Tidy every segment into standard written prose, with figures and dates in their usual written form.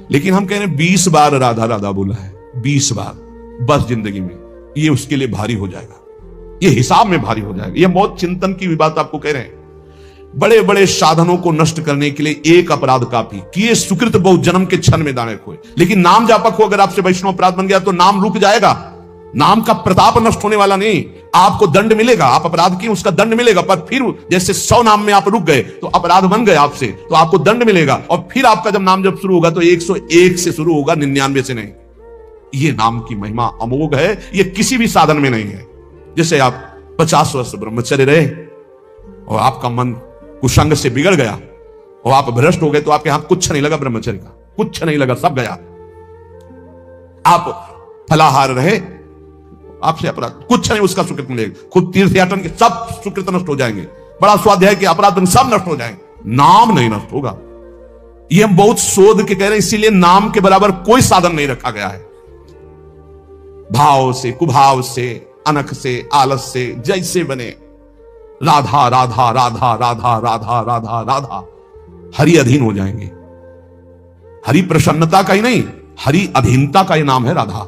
लेकिन हम कह रहे हैं 20 बार राधा राधा बोला है, 20 बार बस जिंदगी में, ये उसके लिए भारी हो जाएगा, ये हिसाब में भारी हो जाएगा। ये बहुत चिंतन की भी बात आपको कह रहे हैं। बड़े बड़े साधनों को नष्ट करने के लिए एक अपराध काफी, किए सुकृत बहुत जन्म के क्षण में दाने खोए। लेकिन नाम जापक हो, अगर आपसे वैष्णव अपराध बन गया तो नाम रुक जाएगा, नाम का प्रताप नष्ट होने वाला नहीं। आपको दंड मिलेगा, आप अपराध किए उसका दंड मिलेगा, पर फिर जैसे 100 नाम में आप रुक गए तो अपराध बन गए आपसे, तो आपको दंड मिलेगा। और फिर आपका जब नाम जब शुरू होगा तो 101 से शुरू होगा, 99 से नहीं। ये नाम की महिमा अमोघ है, ये किसी भी साधन में नहीं है। जैसे आप 50 वर्ष ब्रह्मचर्य रहे और आपका मन कुसंग से बिगड़ गया और आप भ्रष्ट हो गए, तो आपके हाथ कुछ नहीं लगा, ब्रह्मचर्य का कुछ नहीं लगा, सब गया। आप फलाहार रहे, आपसे अपराध कुछ नहीं, उसका सुकृत मिलेगा। खुद तीर्थ याटन के सब सुकृत नष्ट हो जाएंगे, बड़ा स्वाध्याय के अपराध सब नष्ट हो जाएंगे, नाम नहीं नष्ट होगा। ये हम बहुत शोध के कह रहे हैं, इसीलिए नाम के बराबर कोई साधन नहीं रखा गया है। भाव से, कुभाव से, अनख से, आलस से, जैसे बने राधा राधा राधा राधा राधा राधा राधा, हरि अधीन हो जाएंगे। हरि प्रसन्नता का ही नहीं, हरि अधीनता का ही नाम है राधा।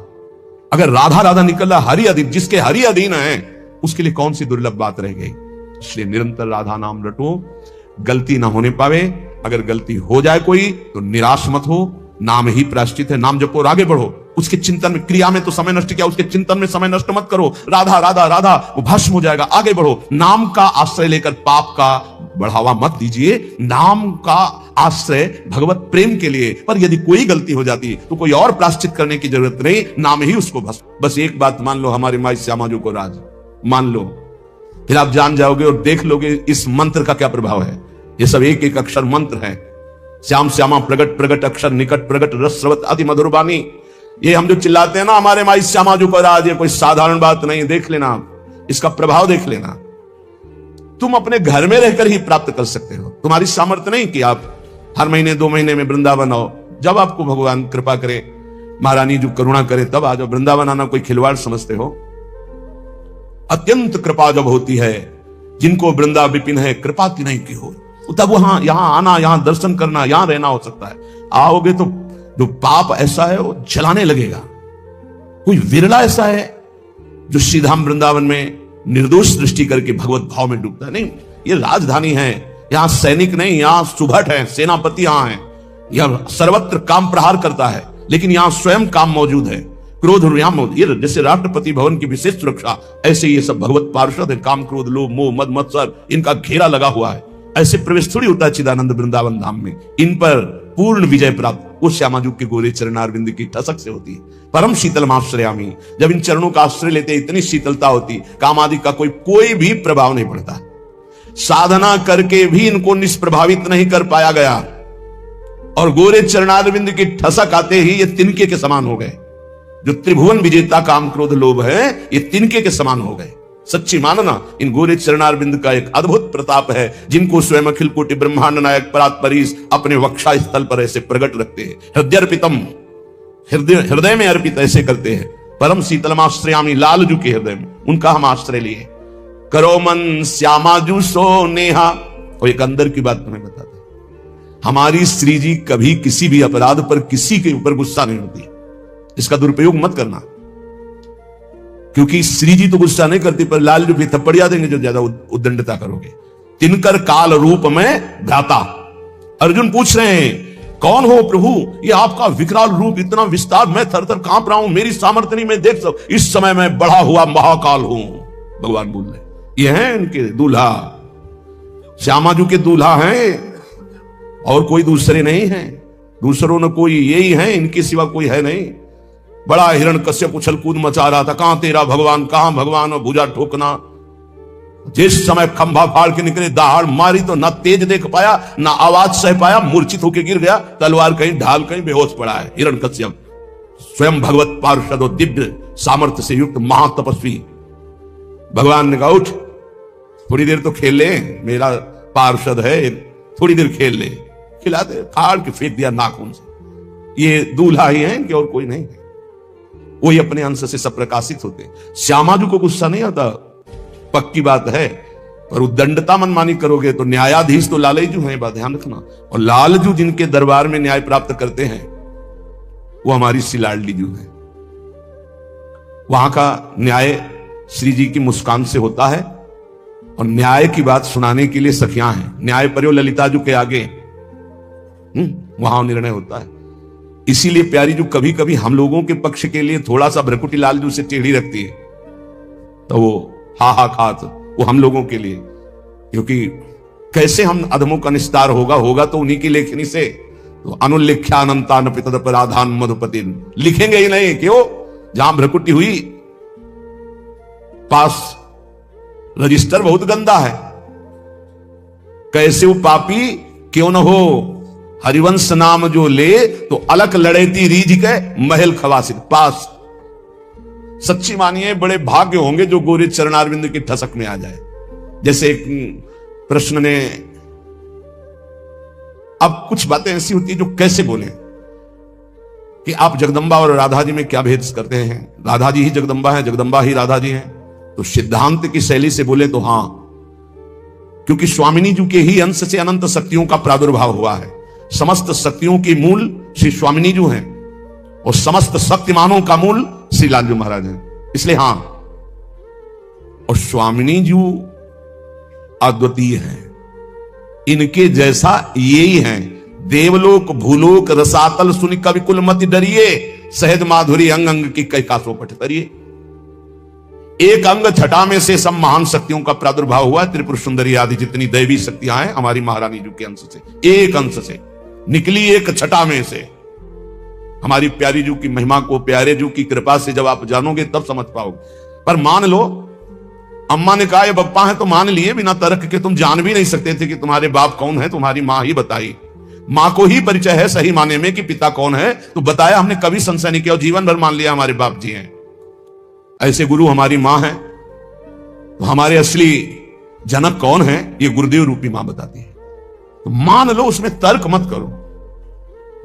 अगर राधा राधा निकल रहा हरि अधीन, जिसके हरि अधीन है उसके लिए कौन सी दुर्लभ बात रह गई। इसलिए निरंतर राधा नाम रटो, गलती ना होने पावे। अगर गलती हो जाए कोई तो निराश मत हो, नाम ही प्रायश्चित है, नाम जपो और आगे बढ़ो। उसके चिंतन में, क्रिया में तो समय नष्ट किया, उसके चिंतन में समय नष्ट मत करो। राधा राधा राधा वो भस्म हो जाएगा, आगे बढ़ो। नाम का आश्रय लेकर पाप का बढ़ावा मत दीजिए, नाम का आश्रय भगवत प्रेम के लिए। पर यदि कोई गलती हो जाती तो कोई और प्रायश्चित करने की जरूरत नहीं, नाम ही उसको भस्म। बस एक बात मान लो, हमारे माई श्यामा जी को राज मान लो, फिर आप जान जाओगे और देख लोगे इस मंत्र का क्या प्रभाव है। ये सब एक एक अक्षर मंत्र है। श्याम श्यामा प्रगट प्रगट अक्षर निकट प्रगट रस स्रवत अति मधुर वाणी। ये हम जो चिल्लाते हैं ना हमारे माई श्यामा जी को राज, ये कोई साधारण बात नहीं। देख लेना, इसका प्रभाव देख लेना। तुम अपने घर में रहकर ही प्राप्त कर सकते हो। तुम्हारी सामर्थ्य नहीं कि आप हर महीने 2 महीने में वृंदावन आओ। जब आपको भगवान कृपा करे, महारानी जो करुणा करे, तब आ जाओ। वृंदावन आना कोई खिलवाड़ समझते हो? अत्यंत कृपा जब होती है, जिनको वृंदा विपिन है कृपा की नहीं की हो, तब वहां यहां आना, यहां दर्शन करना, यहां रहना हो सकता है। आओगे तो जो पाप ऐसा है वो जलाने लगेगा। कोई विरला ऐसा है जो सीधाम वृंदावन में निर्दोष दृष्टि करके भगवत भाव में डूबता है। नहीं, ये राजधानी है, यहां सैनिक नहीं, यहां सुभट है, सेनापति यहां है। यह सर्वत्र काम प्रहार करता है, लेकिन यहां स्वयं काम मौजूद है। क्रोध यहां मौजूद, ये जैसे राष्ट्रपति भवन की विशेष सुरक्षा, ऐसे ये सब भगवत पार्षद है। काम क्रोध लोभ मोह मद मत्सर, इनका घेरा लगा हुआ है। ऐसे प्रवेश थोड़ी होता है चिदानंद वृंदावन धाम में। इन पर पूर्ण विजय प्राप्त वो श्यामाजू के गोरे चरणारविंद की ठसक से होती है। परम शीतल आश्रयामी, जब इन चरणों का आश्रय लेते इतनी शीतलता होती, काम आदि का कोई भी प्रभाव नहीं पड़ता। साधना करके भी इनको निष्प्रभावित नहीं कर पाया गया, और गोरे चरणारविंद की ठसक आते ही ये तिनके के समान हो गए। जो त्रिभुवन विजेता काम क्रोध लोभ है, ये तिनके के समान हो गए। सच्ची मानना, इन गोरे चरणारविंद का एक अद्भुत प्रताप है, जिनको स्वयं अखिल कोटि ब्रह्मांड नायक परात्परीश अपने वक्षा स्थल पर ऐसे प्रकट रखते हैं। हृदयर्पितम, हृदय में अर्पित ऐसे करते हैं। परम शीतलमाश्रयामी, लालजू के हृदय में उनका हम आश्रय लिए। करो मन श्यामाजू सो नेहा। और एक अंदर की बात तुम्हें बताते, हमारी श्री जी कभी किसी भी अपराध पर किसी के ऊपर गुस्सा नहीं होती। इसका दुरुपयोग मत करना, क्योंकि श्री जी तो गुस्सा नहीं करती, पर लाल भी थप्पड़िया देंगे जो ज्यादा उद्दंडता करोगे। तिनकर काल रूप में भ्राता। अर्जुन पूछ रहे हैं, कौन हो प्रभु? ये आपका विकराल रूप, इतना विस्तार, मैं थर थर कांप रहा हूं, मेरी सामर्थ्य नहीं मैं देख सकता, इस समय मैं बढ़ा हुआ महाकाल हूं। भगवान बोल रहे, ये हैं इनके दूल्हा, श्यामाजू के दूल्हा हैं, और कोई दूसरे नहीं है। दूसरों ने कोई यही है, इनके सिवा कोई है नहीं। बड़ा हिरण्यकश्यप उछल कूद मचा रहा था, कहां तेरा भगवान, कहां भगवान, और भुजा ठोकना। जिस समय खंभा फाड़ के निकले, दहाड़ मारी तो ना तेज देख पाया, ना आवाज सह पाया, मूर्छित होकर गिर गया। तलवार कहीं ढाल कहीं बेहोश पड़ा है हिरण्यकश्यप। स्वयं भगवत पार्षद और दिव्य सामर्थ्य से युक्त महातपस्वी। भगवान ने कहा, उठ थोड़ी देर तो खेल ले, मेरा पार्षद है, थोड़ी देर खेल ले। खिला दे, फाड़ के फेंक दिया नाखून से। ये दूल्हा ही है, इनके और कोई नहीं है। वही अपने अंश से सब प्रकाशित होते। श्यामाजू को गुस्सा नहीं आता, पक्की बात है, पर उद्दंडता मनमानी करोगे तो न्यायाधीश तो लालजू हैं, बात ध्यान रखना। और लालजू जिनके दरबार में न्याय प्राप्त करते हैं, वो हमारी सी लाडली जू है। वहां का न्याय श्री जी की मुस्कान से होता है और न्याय की बात सुनाने के लिए सखियां हैं। न्याय पर्यो ललिता जू के आगे वहां निर्णय होता है। इसीलिए प्यारी जू कभी कभी हम लोगों के पक्ष के लिए थोड़ा सा भ्रकुटी लाल जू से टेढ़ी रखती है, तो वो हा खात वो हम लोगों के लिए, क्योंकि कैसे हम अधमों का निस्तार होगा तो उन्हीं की लेखनी से। तो अनुल्लिख्यानंतान पितद पराधान मधुपति, लिखेंगे ही नहीं, क्यों? जहां भ्रकुटी हुई पास रजिस्टर बहुत गंदा है। कैसे वो पापी क्यों न हो, हरिवंश नाम जो ले तो अलग लड़ेती रीझ के महल खवासित पास। सच्ची मानिए बड़े भाग्य होंगे जो गोरे चरणारविंद की ठसक में आ जाए। जैसे एक प्रश्न ने, अब कुछ बातें ऐसी होती है जो कैसे बोले कि आप जगदंबा और राधा जी में क्या भेद करते हैं? राधा जी ही जगदंबा है, जगदंबा ही राधा जी हैं। तो सिद्धांत की शैली से बोले तो हां, क्योंकि स्वामिनी जी के ही अंश से अनंत शक्तियों का प्रादुर्भाव हुआ है। समस्त शक्तियों की मूल श्री स्वामिनी जी हैं और समस्त शक्तिमानों का मूल श्री लालजू महाराज हैं। इसलिए हां, और स्वामिनी जी अद्वितीय हैं, इनके जैसा ये ही हैं। देवलोक भूलोक रसातल सुनि कवि कुल मति डरिए, सहज माधुरी अंग अंग की कई कासों पट तरिए। एक अंग छटा में से सब महान शक्तियों का प्रादुर्भाव हुआ। त्रिपुर सुंदरी आदि जितनी दैवी शक्तियां हैं हमारी महारानी जी के अंश से, एक अंश से निकली, एक छटा में से। हमारी प्यारी जू की महिमा को प्यारे जू की कृपा से जब आप जानोगे तब समझ पाओगे। पर मान लो अम्मा ने कहा ये बप्पा है, तो मान लिए बिना तर्क के। तुम जान भी नहीं सकते थे कि तुम्हारे बाप कौन है, तुम्हारी मां ही बताई। मां को ही परिचय है सही माने में कि पिता कौन है, तो बताया, हमने कभी संशय नहीं किया और जीवन भर मान लिया हमारे बाप जी हैं। ऐसे गुरु हमारी मां है, तो हमारे असली जनक कौन है ये गुरुदेव रूपी मां बताती है। तो मान लो, उसमें तर्क मत करो।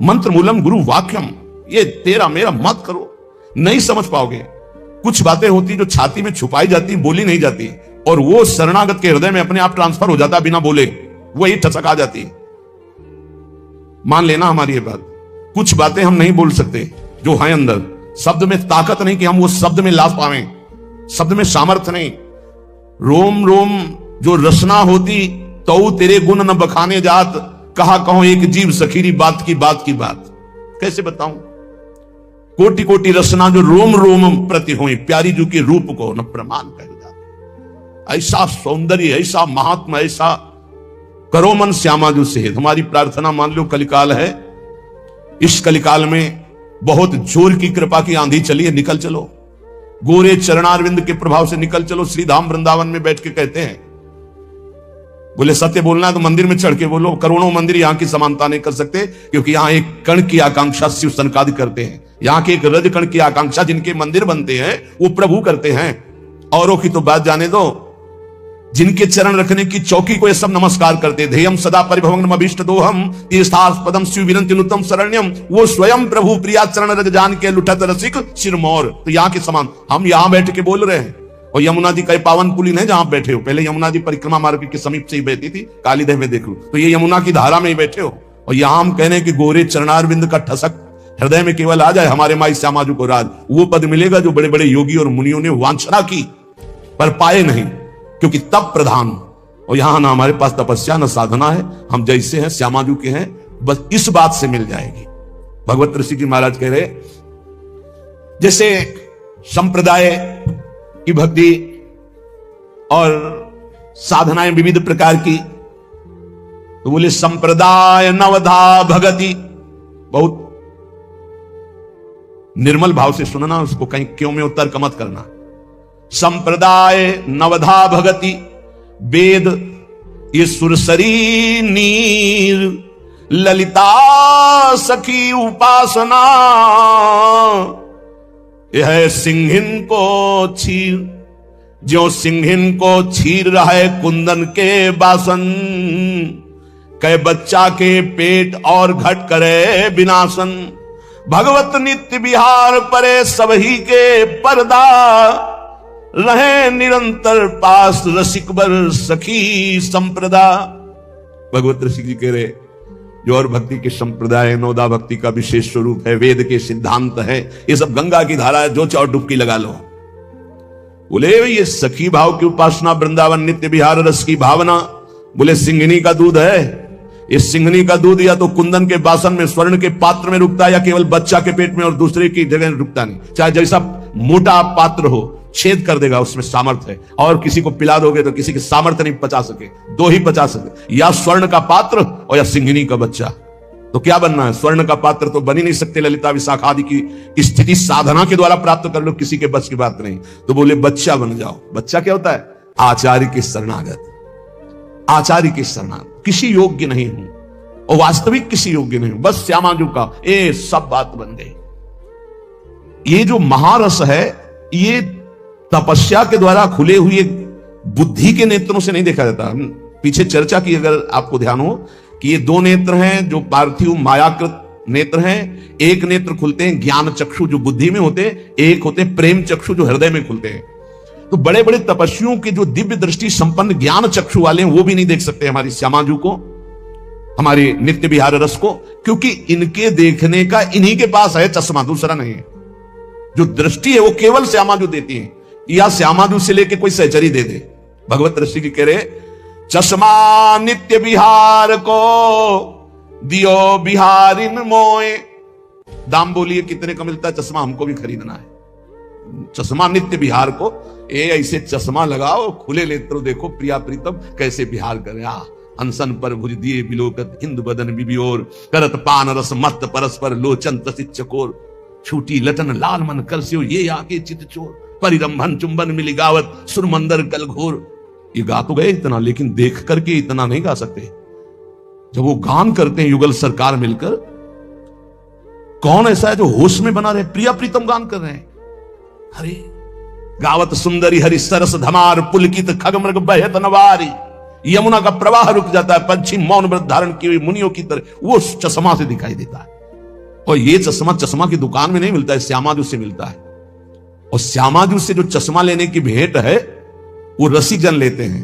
मंत्र मूलम गुरु वाक्यम, ये तेरा मेरा मत करो, नहीं समझ पाओगे। कुछ बातें होती जो छाती में छुपाई जाती, बोली नहीं जाती, और वो शरणागत के हृदय में अपने आप ट्रांसफर हो जाता बिना बोले, वही ठसक आ जाती। मान लेना हमारी ये बात। कुछ बातें हम नहीं बोल सकते जो है अंदर, शब्द में ताकत नहीं कि हम वो शब्द में ला पावें, शब्द में सामर्थ्य नहीं। रोम रोम जो रचना होती तो तेरे गुण न बखाने जात, कहा कहो एक जीव सखीरी बात की बात। कैसे बताऊं? कोटि कोटि रचना जो रोम रोम प्रति हुई, प्यारी जू के रूप को न प्रमाण कह जाते। ऐसा सौंदर्य, ऐसा महात्मा, ऐसा करो मन श्यामा जू से। हमारी प्रार्थना मान लो कलिकाल है, इस कलिकाल में बहुत जोर की कृपा की आंधी चली है, निकल चलो। गोरे चरणारविंद के प्रभाव से निकल चलो। श्री धाम वृंदावन में बैठ के कहते हैं, बोले सत्य बोलना है तो मंदिर में चढ़ के बोलो। करोड़ों मंदिर यहां की समानता नहीं कर सकते, क्योंकि यहां एक कण की आकांक्षा शिव सनकादि करते हैं। यहां के एक रज कण की आकांक्षा जिनके मंदिर बनते हैं वो प्रभु करते हैं। औरों की तो बात जाने दो, जिनके चरण रखने की चौकी को ये सब नमस्कार करते थे। हम सदा परिभवम अभीष्ट दोहम तीर्थास्पदम शिव विनंति नुतम शरण्यम, वो स्वयं प्रभु प्रिया चरण रज जान के लुठत रसिक सिरमौर। तो यहाँ के समान हम यहां बैठ के बोल रहे हैं। और यमुना जी का पावन पुलिन है जहां बैठे हो। पहले यमुना जी परिक्रमा मार्ग के समीप से ही बहती थी, कालीदेव में देख लो, तो ये यमुना की धारा में ही बैठे हो। और यहां हम कह रहे हैं कि गोरे चरणारविंद का ठसक हृदय में केवल आ जाए, हमारे माई श्यामा जी को राज वो पद मिलेगा जो बड़े बड़े योगी और मुनियों ने वांछना की पर पाए नहीं, क्योंकि तप प्रधान। और यहां ना हमारे पास तपस्या न साधना है, हम जैसे हैं श्यामा जी के हैं, बस इस बात से मिल जाएगी। भगवत ऋषि जी महाराज कह रहे, जैसे संप्रदाय की भक्ति और साधनाएं विविध प्रकार की, तो बोले संप्रदाय नवधा भगति। बहुत निर्मल भाव से सुनना, उसको कहीं क्यों में उत्तर मत करना। संप्रदाय नवधा भगति, वेद ये सुरसरी नीर, ललिता सखी उपासना, यह सिंहिन को छीर, जो सिंहिन को छीर रहा है कुंदन के बासन, कै बच्चा के पेट और घट करे विनाशन। भगवत नित्य विहार परे सबही के पर्दा, रहे निरंतर पास रसिक बर सखी संप्रदा। भगवत ऋषि जी कह रहे, जो और भक्ति के संप्रदाय, नौदा भक्ति का विशेष स्वरूप है, वेद के सिद्धांत है, ये सब गंगा की धारा है, जो चाहो डुबकी लगा लो। बोले ये सखी भाव की उपासना, वृंदावन नित्य विहार रस की भावना, बोले सिंघनी का दूध है। इस सिंघनी का दूध या तो कुंदन के बासन में, स्वर्ण के पात्र में रुकता है, या केवल बच्चा के पेट में और दूसरे की जगह रुकता नहीं। चाहे जैसा मोटा पात्र हो, छेद कर देगा, उसमें सामर्थ्य है। और किसी को पिला दोगे तो किसी के सामर्थ्य नहीं पचा सके, दो ही पचा सके, या स्वर्ण का पात्र और या सिंघनी का बच्चा। तो क्या बनना है? स्वर्ण का पात्र तो बन ही नहीं सकते, ललिता विशाखा आदि की स्थिति साधना के द्वारा प्राप्त कर लो, किसी के बस की बात नहीं। तो बोले बच्चा बन जाओ। बच्चा क्या होता है? आचार्य के शरणागत, आचार्य के शरणागत, किसी योग्य नहीं हूं और वास्तविक किसी योग्य नहीं हूं, बस श्यामाजू का ये सब बात बन गई। ये जो महारस है, ये तपस्या के द्वारा खुले हुए बुद्धि के नेत्रों से नहीं देखा जाता। पीछे चर्चा की, अगर आपको ध्यान हो, कि ये दो नेत्र हैं जो पार्थिव मायाकृत नेत्र हैं। एक नेत्र खुलते हैं ज्ञान चक्षु जो बुद्धि में होते हैं, एक होते प्रेम चक्षु जो हृदय में खुलते हैं। तो बड़े बड़े तपस्वियों के जो दिव्य दृष्टि संपन्न ज्ञान चक्षु वाले हैं, वो भी नहीं देख सकते हमारी श्यामाजू को, हमारे नित्य विहार रस को, क्योंकि इनके देखने का इन्हीं के पास है चश्मा, दूसरा नहीं है। जो दृष्टि है वो केवल श्यामाजू देती है, या श्यामाजू से लेके कोई सहचरी दे दे। भगवत ऋषि की कह रहे, चश्मा नित्य विहार को दियो बिहारिन मोए। दाम बोलिए कितने का मिलता है चश्मा? हमको भी खरीदना है चश्मा नित्य विहार को। ऐसे चश्मा लगाओ, खुले नेत्र देखो प्रिया प्रीतम कैसे विहार करे। अनसन पर भुज दिए बिलोकत, हिंद बदन बिबियोर, करत पान रस मत परस्पर लोचन तसित चकोर। छूटी लटन लाल मन कर स्यो, ये आके चित चोर, परिरंभन चुंबन मिली गावत, सुरमंदर कल घोर। ये गा तो गए इतना, लेकिन देख करके इतना नहीं गा सकते। जब वो गान करते हैं युगल सरकार मिलकर, कौन ऐसा है जो होश में बना रहे? प्रिया प्रीतम गान कर रहे हैं। हरे गावत सुंदरी हरि सरस धमार, पुलकित खगमृग बहत नवारी। यमुना का प्रवाह रुक जाता है, पंछी मौन व्रत धारण किए हुए मुनियों की तरह वो चश्मा से दिखाई देता है। और ये चश्मा की दुकान में नहीं मिलता है, श्यामाजू से मिलता है। और श्यामाजू से जो चश्मा लेने की भेंट है वो रसिक जन लेते हैं,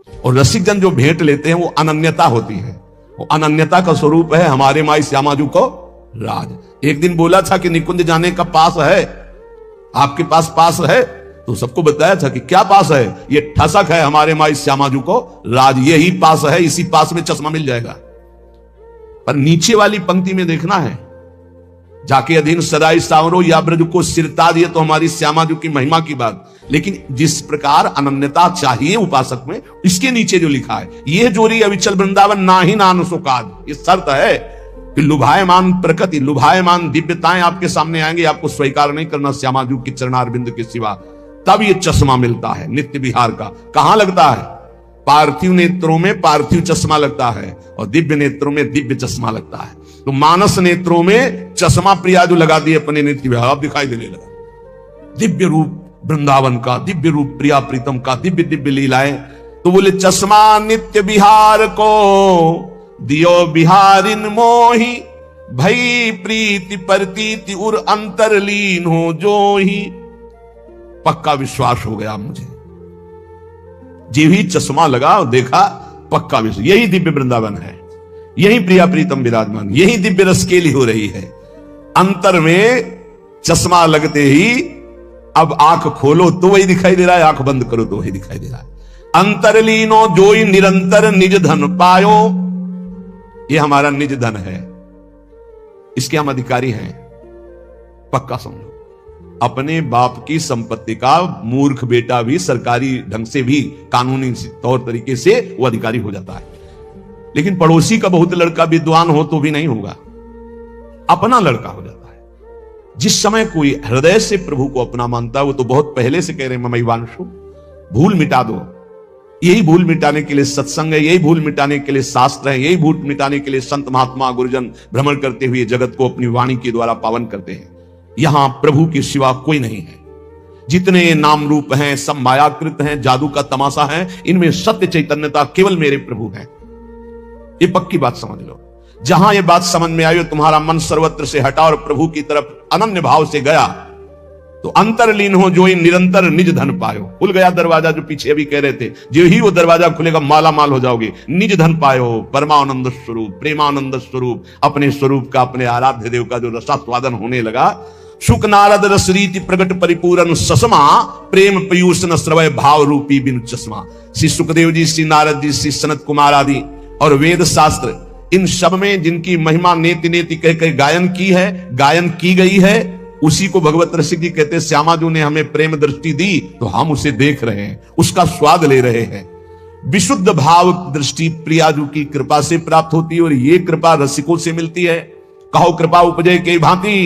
और रसिक जन जो भेंट लेते हैं वो अनन्यता होती है। वो अनन्यता का स्वरूप है हमारे माई श्यामाजू को राज। एक दिन बोला था कि निकुंज जाने का पास है, आपके पास है, तो सबको बताया था कि क्या पास है? ये ठसक है हमारे माई श्यामाजू को राज, यही पास है, इसी पास में चश्मा मिल जाएगा। पर नीचे वाली पंक्ति में देखना है, जाके अधीन सराय सावरो या ब्रज को सिरता दिए, तो हमारी श्यामाजू की महिमा की बात। लेकिन जिस प्रकार अनन्यता चाहिए उपासक में, इसके नीचे जो लिखा है, यह जोरी अविचल वृंदावन ना ही नान सुकाद, ये शर्त है कि लुभायमान प्रकृति, लुभायमान दिव्यताएं आपके सामने आएंगे, आपको स्वीकार नहीं करना श्यामाजू के चरणारविंद के सिवा, तब ये चश्मा मिलता है नित्य विहार का। कहां लगता है? पार्थिव नेत्रों में पार्थिव चश्मा लगता है, और दिव्य नेत्रों में दिव्य चश्मा लगता है। तो मानस नेत्रों में चश्मा प्रिया जो लगा दिए अपने नित्य विहार, अब दिखाई देने लगा दिव्य रूप वृंदावन का, दिव्य रूप प्रिया प्रीतम का, दिव्य दिव्य लीलाएं। तो बोले चश्मा नित्य विहार को दियो बिहारिन मोही, भई प्रीति प्रतीति उर अंतरलीन हो जो ही। पक्का विश्वास हो गया मुझे, जी भी चश्मा लगा और देखा, पक्का विश्वास, यही दिव्य वृंदावन है, यही प्रिया प्रीतम विराजमान, यही दिव्य रसकेली हो रही है। अंतर में चश्मा लगते ही अब आंख खोलो तो वही दिखाई दे रहा है, आंख बंद करो तो वही दिखाई दे रहा है। अंतरलीनो जोई निरंतर निज धन पायो, ये हमारा निज धन है, इसके हम अधिकारी हैं, पक्का समझो। अपने बाप की संपत्ति का मूर्ख बेटा भी सरकारी ढंग से भी कानूनी तौर तरीके से वो अधिकारी हो जाता है, लेकिन पड़ोसी का बहुत लड़का विद्वान हो तो भी नहीं होगा, अपना लड़का हो जाता है। जिस समय कोई हृदय से प्रभु को अपना मानता है, वो तो बहुत पहले से कह रहे हैं ममैवांशु, भूल मिटा दो। यही भूल मिटाने के लिए सत्संग है, यही भूल मिटाने के लिए शास्त्र है, यही भूल मिटाने के लिए संत महात्मा गुरुजन भ्रमण करते हुए जगत को अपनी वाणी के द्वारा पावन करते हैं। यहां प्रभु के सिवा कोई नहीं है। जितने नाम रूप हैं सब मायाकृत हैं, जादू का तमाशा है, इनमें सत्य चैतन्यता केवल मेरे प्रभु हैं। ये पक्की बात समझ लो। जहां ये बात समझ में आई, तुम्हारा मन सर्वत्र से हटा और प्रभु की तरफ अनन्य भाव से गया, तो अंतरलीन हो जो ही निरंतर निज धन पायो। खुल गया दरवाजा, जो पीछे अभी कह रहे थे, जो ही वो दरवाजा खुलेगा माला माल हो जाओगे। निज धन पायो, परमानंद स्वरूप, प्रेमानंद स्वरूप, अपने स्वरूप का, अपने आराध्य देव का जो रसास्वादन होने लगा। सुख नारद रस रीति प्रगट परिपूर्ण ससमा, प्रेम पीयूष न श्रवय भाव रूपी बिनु चश्मा। श्री सुखदेव जी, श्री नारद जी, श्री सनत कुमार आदि और वेद शास्त्र, इन सब में जिनकी महिमा नेति नेति कह कह गायन की है, गायन की गई है, उसी को भगवत रसिक जी कहते हैं। श्यामा जी ने हमें प्रेम दृष्टि दी तो हम उसे देख रहे हैं, उसका स्वाद ले रहे हैं। विशुद्ध भाव दृष्टि प्रियाजू की कृपा से प्राप्त होती है और ये कृपा रसिकों से मिलती है। कहो कृपा उपजय के भांति,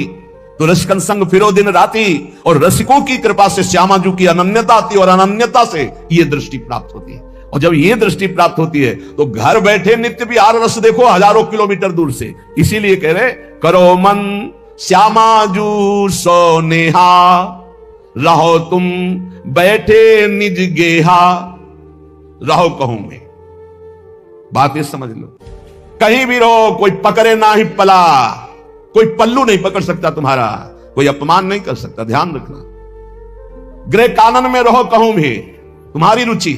तो रसिकन संग फिरो दिन राती। और रसिकों की कृपा से श्यामा जी की अनन्यता आती है और अनन्यता से ये दृष्टि प्राप्त होती है। और जब ये दृष्टि प्राप्त होती है तो घर बैठे नित्य विहार रस देखो हजारों किलोमीटर दूर से। इसीलिए कह रहे, करो मन श्यामा जू सो नेहा, रहो तुम बैठे निज गेहा, रहो कहूं में। बात ये समझ लो, कहीं भी रहो, कोई पकड़े ना ही पला, कोई पल्लू नहीं पकड़ सकता तुम्हारा, कोई अपमान नहीं कर सकता। ध्यान रखना, गृह कानन में रहो कहूं भी, तुम्हारी रुचि,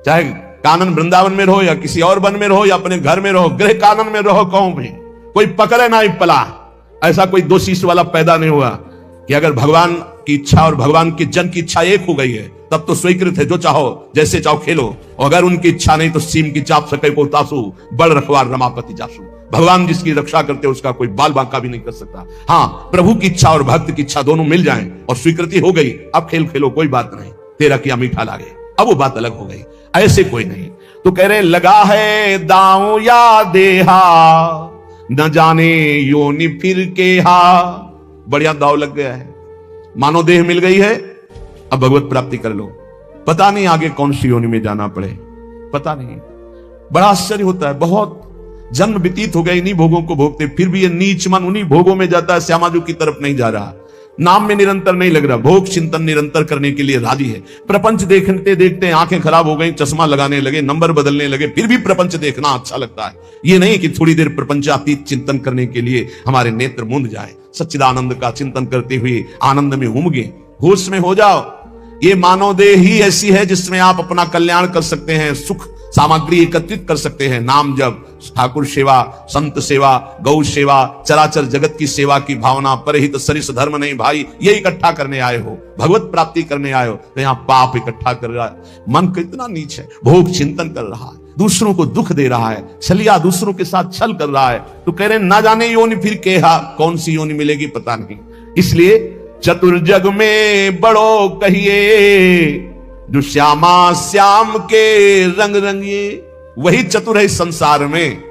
चाहे कानन वृंदावन में रहो या किसी और वन में रहो या अपने घर में रहो, गृह कानन में रहो कहूं भी, कोई पकड़े ना ही पला। ऐसा कोई दो शीश वाला पैदा नहीं हुआ कि अगर भगवान की इच्छा और भगवान की जन की इच्छा एक हो गई है तब तो स्वीकृत है, जो चाहो जैसे चाहो खेलो। और अगर उनकी इच्छा नहीं तो सीम की चाप सके को तासु, बड़ रखवार रमापति जासु। भगवान जिसकी रक्षा करते उसका कोई बाल बांका भी नहीं कर सकता। हाँ, प्रभु की इच्छा और भक्त की इच्छा दोनों मिल जाएं और स्वीकृति हो गई, अब खेल खेलो, कोई बात नहीं, तेरा किया मीठा लागे, अब वो बात अलग हो गई। ऐसे कोई नहीं। तो कह रहे, लगा है दांव या देहा, न जाने योनि फिर के हा। बढ़िया दाव लग गया है, मानो देह मिल गई है, अब भगवत प्राप्ति कर लो। पता नहीं आगे कौन सी योनि में जाना पड़े, पता नहीं। बड़ा आश्चर्य होता है, बहुत जन्म व्यतीत हो गए इन्हीं भोगों को भोगते, फिर भी ये नीच मन उन्हीं भोगों में जाता है, श्यामाजू की तरफ नहीं जा रहा, नाम में निरंतर नहीं लग रहा। भोग चिंतन निरंतर करने के लिए राजी है। प्रपंच देखते देखते आंखें खराब हो गई, चश्मा लगाने लगे, नंबर बदलने लगे, फिर भी प्रपंच देखना अच्छा लगता है। ये नहीं कि थोड़ी देर प्रपंचातीत चिंतन करने के लिए हमारे नेत्र मूंद जाए। सच्चिदानंद का चिंतन करते हुए आनंद में उमगे, होश में हो जाओ। ये मानव देह ही ऐसी है जिसमें आप अपना कल्याण कर सकते हैं, सुख सामग्री एकत्रित कर सकते हैं। नाम जप, ठाकुर सेवा, संत सेवा, गौ सेवा, चराचर जगत की सेवा की भावना, परहित सरिस धर्म नहीं भाई, ये इकट्ठा करने आए हो, भगवत प्राप्ति करने आए हो, तो यहाँ पाप इकट्ठा कर रहा है। मन कितना नीच है, भोग चिंतन कर रहा है, दूसरों को दुख दे रहा है, छलिया दूसरों के साथ छल कर रहा है। तो कह रहे ना जाने योनि फिर केहा, कौन सी योनि मिलेगी पता नहीं। इसलिए चतुर्जग में बड़ो कहिए, जो श्यामा श्याम के रंग रंगिए, वही चतुर है इस संसार में।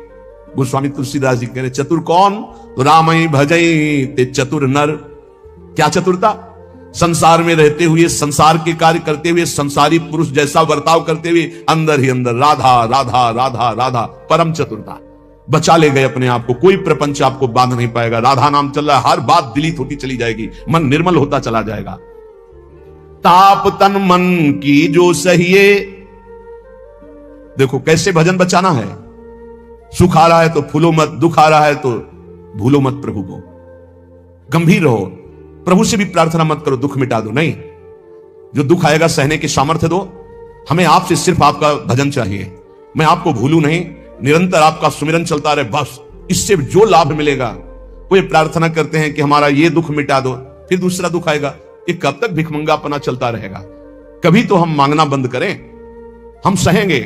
गोस्वामी तुलसीदास जी कह रहे, चतुर कौन? तो रामई भजई ते चतुर नर। क्या चतुरता? संसार में रहते हुए, संसार के कार्य करते हुए, संसारी पुरुष जैसा बर्ताव करते हुए, अंदर ही अंदर राधा राधा राधा राधा, परम चतुरता। बचा ले गए अपने आप को, कोई प्रपंच आपको बांध नहीं पाएगा। राधा नाम चल रहा है, हर बात दिलीत होती चली जाएगी, मन निर्मल होता चला जाएगा। ताप तन मन की जो सहिए, देखो कैसे भजन बचाना है। सुख आ रहा है तो फूलो मत, दुख आ रहा है तो भूलो मत प्रभु को। गंभीर रहो, प्रभु से भी प्रार्थना मत करो दुख मिटा दो, नहीं, जो दुख आएगा सहने की सामर्थ्य दो। हमें आपसे सिर्फ आपका भजन चाहिए, मैं आपको भूलू नहीं, निरंतर आपका सुमिरन चलता रहे, बस इससे जो लाभ मिलेगा। वो प्रार्थना करते हैं कि हमारा ये दुख मिटा दो, फिर दूसरा दुख आएगा। ये कब तक भिखमंगापना चलता रहेगा? कभी तो हम मांगना बंद करें, हम सहेंगे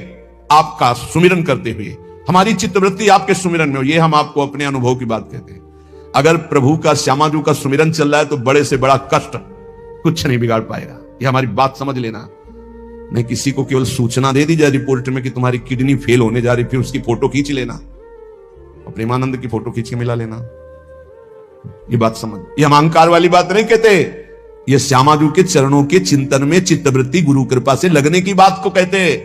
आपका सुमिरन करते हुए, हमारी चित्तवृत्ति आपके सुमिरन में हो। ये हम आपको अपने अनुभव की बात कहते हैं। अगर प्रभु का, श्यामाजू का सुमिरन चल रहा है तो बड़े से बड़ा कष्ट कुछ नहीं बिगाड़ पाएगा। ये हमारी बात समझ लेना। नहीं किसी को केवल सूचना दे दी जाए रिपोर्ट में कि तुम्हारी किडनी फेल होने जा रही, फिर उसकी फोटो खींच लेना और प्रेमानंद की फोटो खींच के मिला लेना। ये बात समझ, ये हम अहंकार वाली बात नहीं कहते, ये श्यामाजू के चरणों के चिंतन में चित्तवृत्ति गुरु कृपा से लगने की बात को कहते।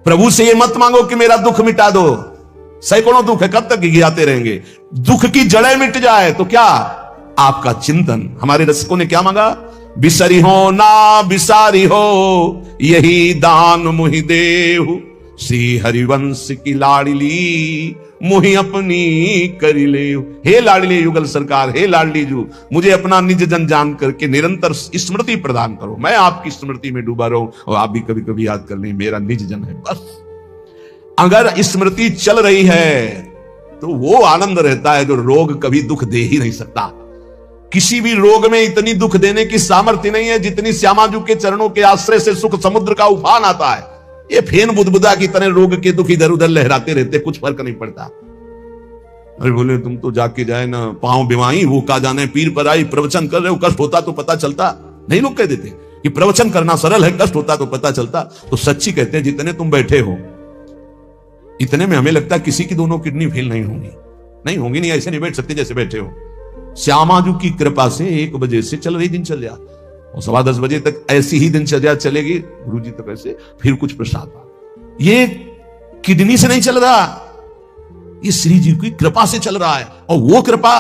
प्रभु से ये मत मांगो कि मेरा दुख मिटा दो, सैकड़ों दुख है, कब तक गिराते रहेंगे। दुख की जड़ें मिट जाए तो क्या? आपका चिंतन। हमारे रसिकों ने क्या मांगा? बिसरी हो ना बिसारी हो, यही दान मुहि देहु, श्री हरिवंश की लाडली मोहि अपनी करी ले। हे लाडली युगल सरकार, हे लाडली जू, मुझे अपना निज जन जान करके निरंतर स्मृति प्रदान करो। मैं आपकी स्मृति में डूबा रहूं और आप भी कभी कभी याद कर लें, मेरा निज जन है बस। अगर स्मृति चल रही है तो वो आनंद रहता है जो रोग कभी दुख दे ही नहीं सकता। किसी भी रोग में इतनी दुख देने की सामर्थ्य नहीं है जितनी श्यामाजू के चरणों के आश्रय से सुख समुद्र का उफान आता है। ये फेन बुदबुदा की तरह रोग के दुख इधर उधर लहराते रहते, कुछ फर्क नहीं पड़ता। अरे बोले तुम तो जाके जाए ना, पांव बिवाई वो का जाने पीर पर आई, प्रवचन कर रहे हो, कष्ट होता तो पता चलता नहीं। लोग कह देते कि प्रवचन करना सरल है, कष्ट होता तो पता चलता। तो सच्ची कहते हैं जितने तुम बैठे हो इतने में हमें लगता है किसी की दोनों किडनी फेल नहीं होंगी, नहीं होंगी, नहीं ऐसे नहीं बैठ सकते जैसे बैठे हो। श्यामाजू की कृपा से 1 बजे से चल रही दिनचर्या और 10:15 बजे तक ऐसी ही दिनचर्या चलेगी गुरुजी तक, ऐसे फिर कुछ प्रसाद। ये किडनी से नहीं चल रहा, ये श्री जी की कृपा से चल रहा है। और वो कृपा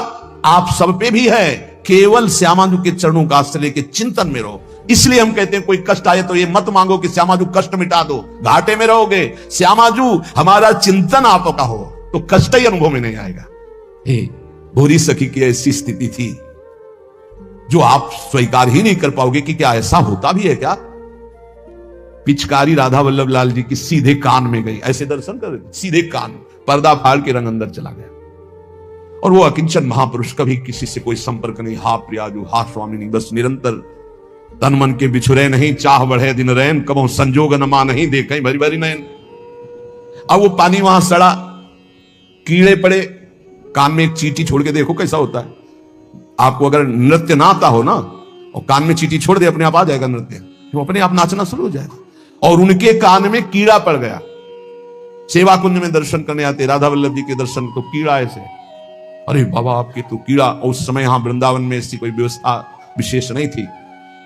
आप सब पे भी है, केवल श्यामाजू के चरणों का आश्रय के चिंतन में रहो। इसलिए हम कहते हैं कोई कष्ट आए तो ये मत मांगो कि श्यामाजू कष्ट मिटा दो, घाटे में रहोगे। श्यामाजू हमारा चिंतन आपका हो तो कष्ट ही अनुभव में नहीं आएगा। भोरी सखी की ऐसी स्थिति थी जो आप स्वीकार ही नहीं कर पाओगे कि क्या ऐसा होता भी है क्या। पिचकारी राधा वल्लभ लाल जी की सीधे कान में गई, ऐसे दर्शन कर सीधे कान, पर्दा फाड़ के रंग अंदर चला गया। और वो अकिंचन महापुरुष, कभी किसी से कोई संपर्क नहीं, हा प्रियाजू हा स्वामिनी, बस निरंतर तन मन के बिछुरे नहीं, चाह बढ़े दिन रैन, कबो संजोग न मा नहीं देखें भरी भरी नैन। अब वो पानी वहां सड़ा, कीड़े पड़े, कान में एक चींटी छोड़ के देखो कैसा होता है। आपको अगर नृत्य ना आता हो ना और कान में चींटी छोड़ दे, अपने आप आ जाएगा नृत्य, तो अपने आप नाचना शुरू हो जाएगा। और उनके कान में कीड़ा पड़ गया। सेवा कुंज में दर्शन करने आते राधा वल्लभ जी के दर्शन, तो कीड़ा ऐसे, अरे बाबा आपके तो कीड़ा। उस समय यहां वृंदावन में ऐसी कोई व्यवस्था विशेष नहीं थी,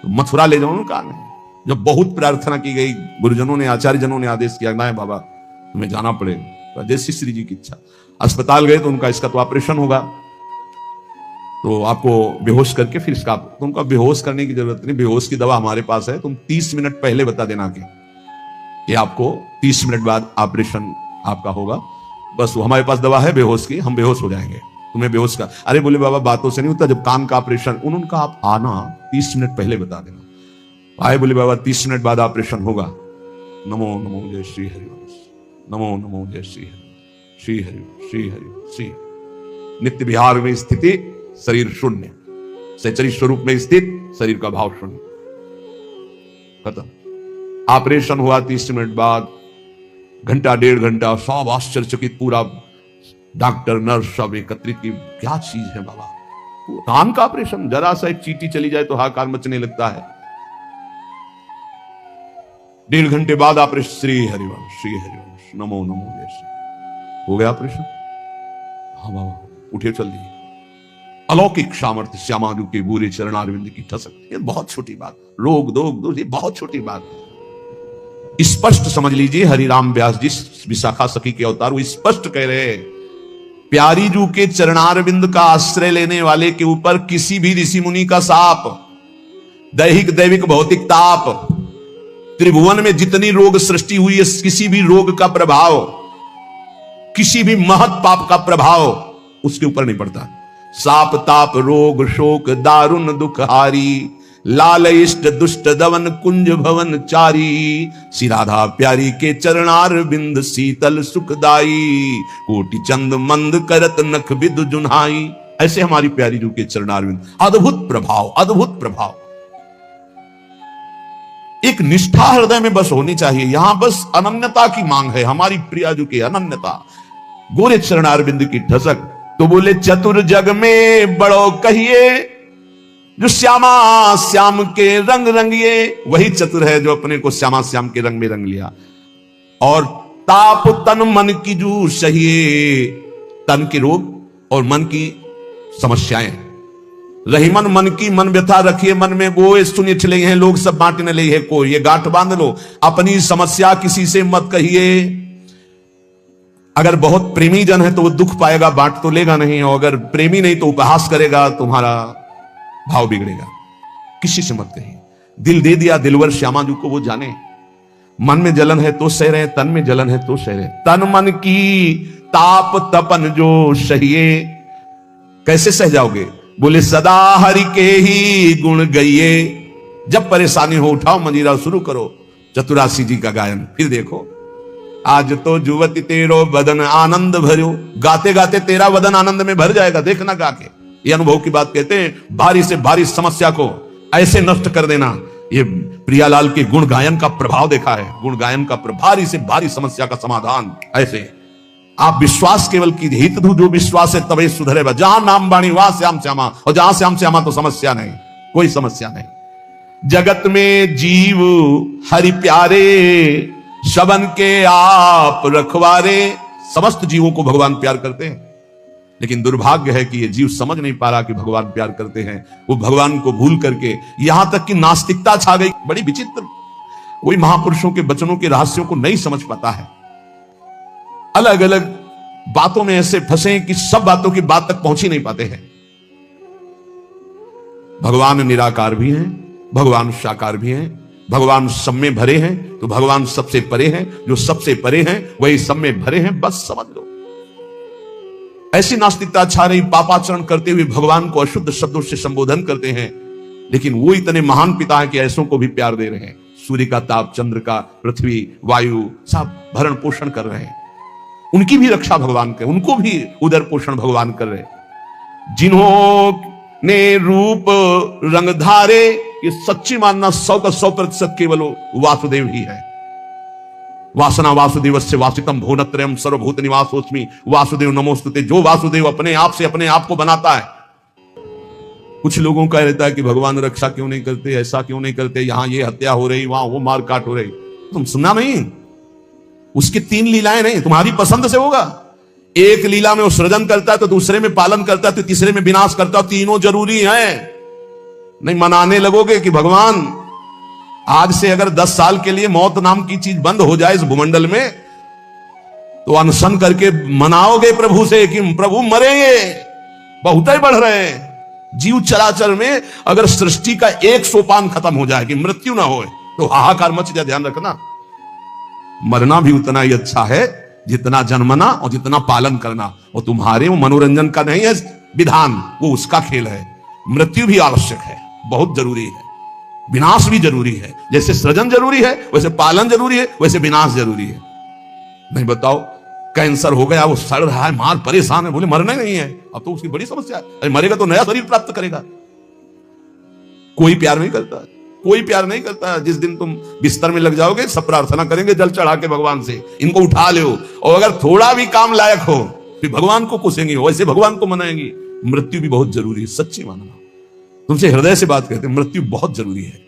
तो मथुरा ले जाओ उनका नहीं। जब बहुत प्रार्थना की गई, गुरुजनों ने आचार्य जनों ने आदेश किया ना बाबा तुम्हें जाना पड़ेगा, जैसी श्री जी की इच्छा। अस्पताल गए तो उनका इसका तो ऑपरेशन होगा, तो आपको बेहोश करके फिर इसका, तुमको बेहोश करने की जरूरत नहीं, बेहोश की दवा हमारे पास है, तुम 30 मिनट पहले बता देना कि ये आपको 30 मिनट बाद ऑपरेशन आपका होगा, बस वो हमारे पास दवा है बेहोश की, हम बेहोश हो जाएंगे, तुम्हें बेहोश का। अरे बोले बाबा बातों से नहीं होता, जब कान का ऑपरेशन, उनका आप आना 30 मिनट पहले बता देना। आए बोले बाबा 30 मिनट बाद ऑपरेशन होगा। नमो नमो जय श्री हरिवंश, नमो नमो जय श्री हरि, श्री हरि श्री हरि श्री। नित्य विहार में स्थिति शरीर शून्य, सचरी स्वरूप में स्थित शरीर का भाव शून्य, खत्म। ऑपरेशन हुआ 30 मिनट बाद, घंटा 1.5 घंटा, सब आश्चर्यचकित, पूरा डॉक्टर नर्स सब एकत्रित की, क्या चीज है बाबा, कान का ऑपरेशन, जरा सा एक चींटी चली जाए तो हाहाकार मचने लगता है। 1.5 घंटे बाद ऑपरेशन, श्री हरिवंश नमो नमो जय श्री, हो गया ऑपरेशन। हाँ बाबा उठे चल दिए। अलौकिक सामर्थ्य श्यामाजू के बुरे चरणारविंद की ठसक, ये बहुत छोटी बात, रोग दोग ये बहुत छोटी बात, स्पष्ट समझ लीजिए। हरिराम व्यास जी विशाखा सखी के अवतार, वो स्पष्ट कह रहे हैं प्यारी जू के चरणारविंद का आश्रय लेने वाले के ऊपर किसी भी ऋषि मुनि का साप, दैहिक दैविक भौतिक ताप, त्रिभुवन में जितनी रोग सृष्टि हुई है, किसी भी रोग का प्रभाव, किसी भी महत पाप का प्रभाव उसके ऊपर नहीं पड़ता। साप ताप रोग शोक दारुण दुख हारी, लाल इष्ट दुष्ट दवन कुंज भवन चारी, श्री राधा प्यारी के चरणार बिंद शीतल सुखदाई, कोटि चंद मंद करत नख विद जुन्हाई। ऐसे हमारी प्यारी जू के चरणार बिंद, अद्भुत प्रभाव, अद्भुत प्रभाव। एक निष्ठा हृदय में बस होनी चाहिए, यहां बस अनन्यता की मांग है, हमारी प्रिया जू की अनन्यता, गोरे चरणार बिंद की ठसक। तो बोले चतुर जग में बड़ो कहिए, जो श्यामा श्याम के रंग रंगिए, वही चतुर है जो अपने को श्यामा श्याम के रंग में रंग लिया। और ताप तन मन की जू सहिए, तन के रोग और मन की समस्याएं, रही मन की मन व्यथा रखिए मन में, वो सुनिए चले हैं लोग सब बांट न ले है कोई, ये गांठ बांध लो, अपनी समस्या किसी से मत कहिए। अगर बहुत प्रेमी जन है तो वो दुख पाएगा, बांट तो लेगा नहीं, और अगर प्रेमी नहीं तो उपहास करेगा, तुम्हारा भाव बिगड़ेगा। किसी से मत कहिए, दिल दे दिया दिलवर श्यामाजू को, वो जाने। मन में जलन है तो सह रहे, तन में जलन है तो सह रहे, तन मन की ताप तपन जो सहिए। कैसे सह जाओगे? बोले सदा हरि के ही गुण गइए। जब परेशानी हो उठाओ मंजीरा, शुरू करो चतुरासी जी का गायन। फिर देखो, आज तो जुवती तेरो बदन आनंद भरो। गाते गाते तेरा बदन आनंद में भर जाएगा, देखना गा के। ये अनुभव की बात कहते हैं। भारी से भारी समस्या को ऐसे नष्ट कर देना, ये प्रियालाल के गुण गायन का प्रभाव देखा है। गुण गायन का भारी से भारी समस्या का समाधान ऐसे। आप विश्वास केवल की हित धु जो विश्वास है तबे सुधरे। जहां नाम बाणी वहां श्याम श्यामा, और जहां श्याम श्यामा तो समस्या नहीं, कोई समस्या नहीं। जगत में जीव हरि प्यारे, शबन के आप रखवारे। समस्त जीवों को भगवान प्यार करते हैं, लेकिन दुर्भाग्य है कि ये जीव समझ नहीं पा रहा कि भगवान प्यार करते हैं। वो भगवान को भूल करके यहां तक कि नास्तिकता छा गई। बड़ी विचित्र, कोई महापुरुषों के वचनों के रहस्यों को नहीं समझ पाता है। अलग अलग बातों में ऐसे फंसे कि सब बातों की बात तक पहुंच ही नहीं पाते हैं। भगवान निराकार भी हैं, भगवान साकार भी हैं, भगवान सब में भरे हैं, तो भगवान सबसे परे हैं। जो सबसे परे हैं वही सब में भरे हैं, बस समझ लो। ऐसी नास्तिकता छा रही, पापाचरण करते हुए भगवान को अशुद्ध शब्दों से संबोधन करते हैं, लेकिन वो इतने महान पिता हैं कि ऐसों को भी प्यार दे रहे हैं। सूर्य का ताप, चंद्र का, पृथ्वी, वायु, सब भरण पोषण कर रहे हैं। उनकी भी रक्षा भगवान करे, उनको भी उदर पोषण भगवान कर रहे। जिन्होंने रूप रंग धारे, ये सच्ची मानना 100 का 100% केवल वासुदेव ही है। वासना वासुदेवस्य वासितम भुवनत्रयम् सर्वभूत निवासोस्मि वासुदेव नमोस्तुते। जो वासुदेव अपने आप से अपने आप को बनाता है। कुछ लोगों का रहता है कि भगवान रक्षा क्यों नहीं करते, ऐसा क्यों नहीं करते, यहां ये हत्या हो रही, वहां वो मारकाट हो रही। तुम सुना नहीं? उसकी 3 लीलाएं नहीं, तुम्हारी पसंद से होगा। एक लीला में वो सृजन करता है, तो दूसरे में पालन करता है, तो तीसरे में विनाश करता है। तीनों जरूरी हैं। नहीं मनाने लगोगे कि भगवान आज से अगर 10 साल के लिए मौत नाम की चीज बंद हो जाए इस भूमंडल में, तो अनशन करके मनाओगे प्रभु से कि प्रभु मरेंगे, बहुत ही बढ़ रहे हैं। जीव चराचर में अगर सृष्टि का एक सोपान खत्म हो जाए कि मृत्यु ना हो, तो हाहाकार मच जाए। ध्यान रखना, मरना भी उतना ही अच्छा है जितना जन्मना और जितना पालन करना। और तुम्हारे वो मनोरंजन का नहीं है विधान, वो उसका खेल है। मृत्यु भी आवश्यक है, बहुत जरूरी है। विनाश भी जरूरी है। जैसे सृजन जरूरी है, वैसे पालन जरूरी है, वैसे विनाश जरूरी है। नहीं बताओ, कैंसर हो गया, वो सड़ रहा है, मार परेशान है, बोले मरना नहीं है, अब तो उसकी बड़ी समस्या है। अरे मरेगा तो नया शरीर प्राप्त करेगा। कोई प्यार नहीं करता, कोई प्यार नहीं करता। जिस दिन तुम बिस्तर में लग जाओगे, सब प्रार्थना करेंगे जल चढ़ा के भगवान से, इनको उठा लो। और अगर थोड़ा भी काम लायक हो फिर भगवान को कोसेंगे, वैसे भगवान को मनाएंगे। मृत्यु भी बहुत जरूरी है, सच्ची मानना। तुमसे हृदय से बात कहते हैं, मृत्यु बहुत जरूरी है।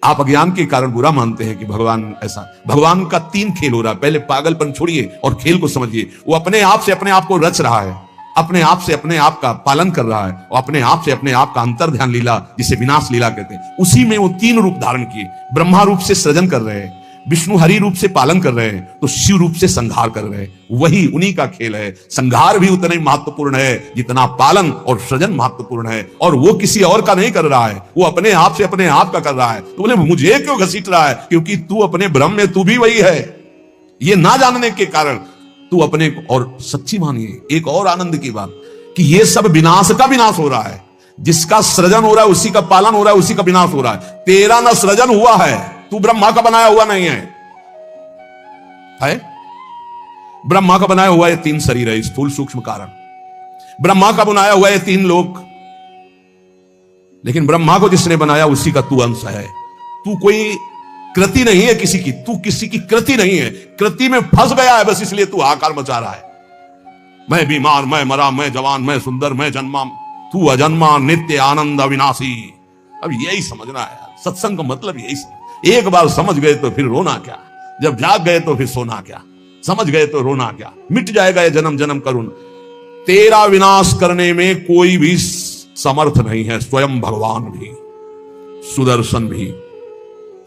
आप अज्ञान के कारण बुरा मानते हैं कि भगवान ऐसा। भगवान का 3 खेल हो रहा है। पहले पागलपन छोड़िए और खेल को समझिए। वो अपने आप से अपने आप को रच रहा है, अपने आप से अपने आप का पालन कर रहा है, और अपने आप से अपने आप का अंतर ध्यान लीला, जिसे विनाश लीला कहते हैं, उसी में वो 3 रूप धारण किए। ब्रह्मा रूप से सृजन कर रहे हैं, विष्णु हरि रूप से पालन कर रहे हैं, तो शिव रूप से संहार कर रहे हैं। वही उन्हीं का खेल है। संहार भी उतना ही महत्वपूर्ण है जितना पालन और सृजन महत्वपूर्ण है। और वो किसी और का नहीं कर रहा है, वो अपने आप से अपने आप का कर रहा है। तो बोले मुझे क्यों घसीट रहा है? क्योंकि तू अपने ब्रह्म में तू भी वही है। ये ना जानने के कारण तू अपने को। और सच्ची मानिए एक और आनंद की बात, कि ये सब विनाश का विनाश हो रहा है। जिसका सृजन हो रहा है उसी का पालन हो रहा है, उसी का विनाश हो रहा है। तेरा ना सृजन हुआ है, तू ब्रह्मा का बनाया हुआ नहीं है। ब्रह्मा का बनाया हुआ ये 3 शरीर है, स्थूल सूक्ष्म कारण। ब्रह्मा का बनाया हुआ ये 3 लोक। लेकिन ब्रह्मा को जिसने बनाया उसी का तू अंश है। तू कोई कृति नहीं है किसी की, तू किसी की कृति नहीं है। कृति में फंस गया है बस, इसलिए तू हाहाकार मचा रहा है। मैं बीमार, मैं मरा, मैं जवान, मैं सुंदर, मैं जन्मा। तू अजन्मा, नित्य, आनंद, अविनाशी। अब यही समझना है। सत्संग का मतलब यही समझ। एक बार समझ गए तो फिर रोना क्या, जब जाग गए तो फिर सोना क्या, समझ गए तो रोना क्या। मिट जाएगा ये जन्म जन्म का ऋण। तेरा विनाश करने में कोई भी समर्थ नहीं है, स्वयं भगवान भी, सुदर्शन भी।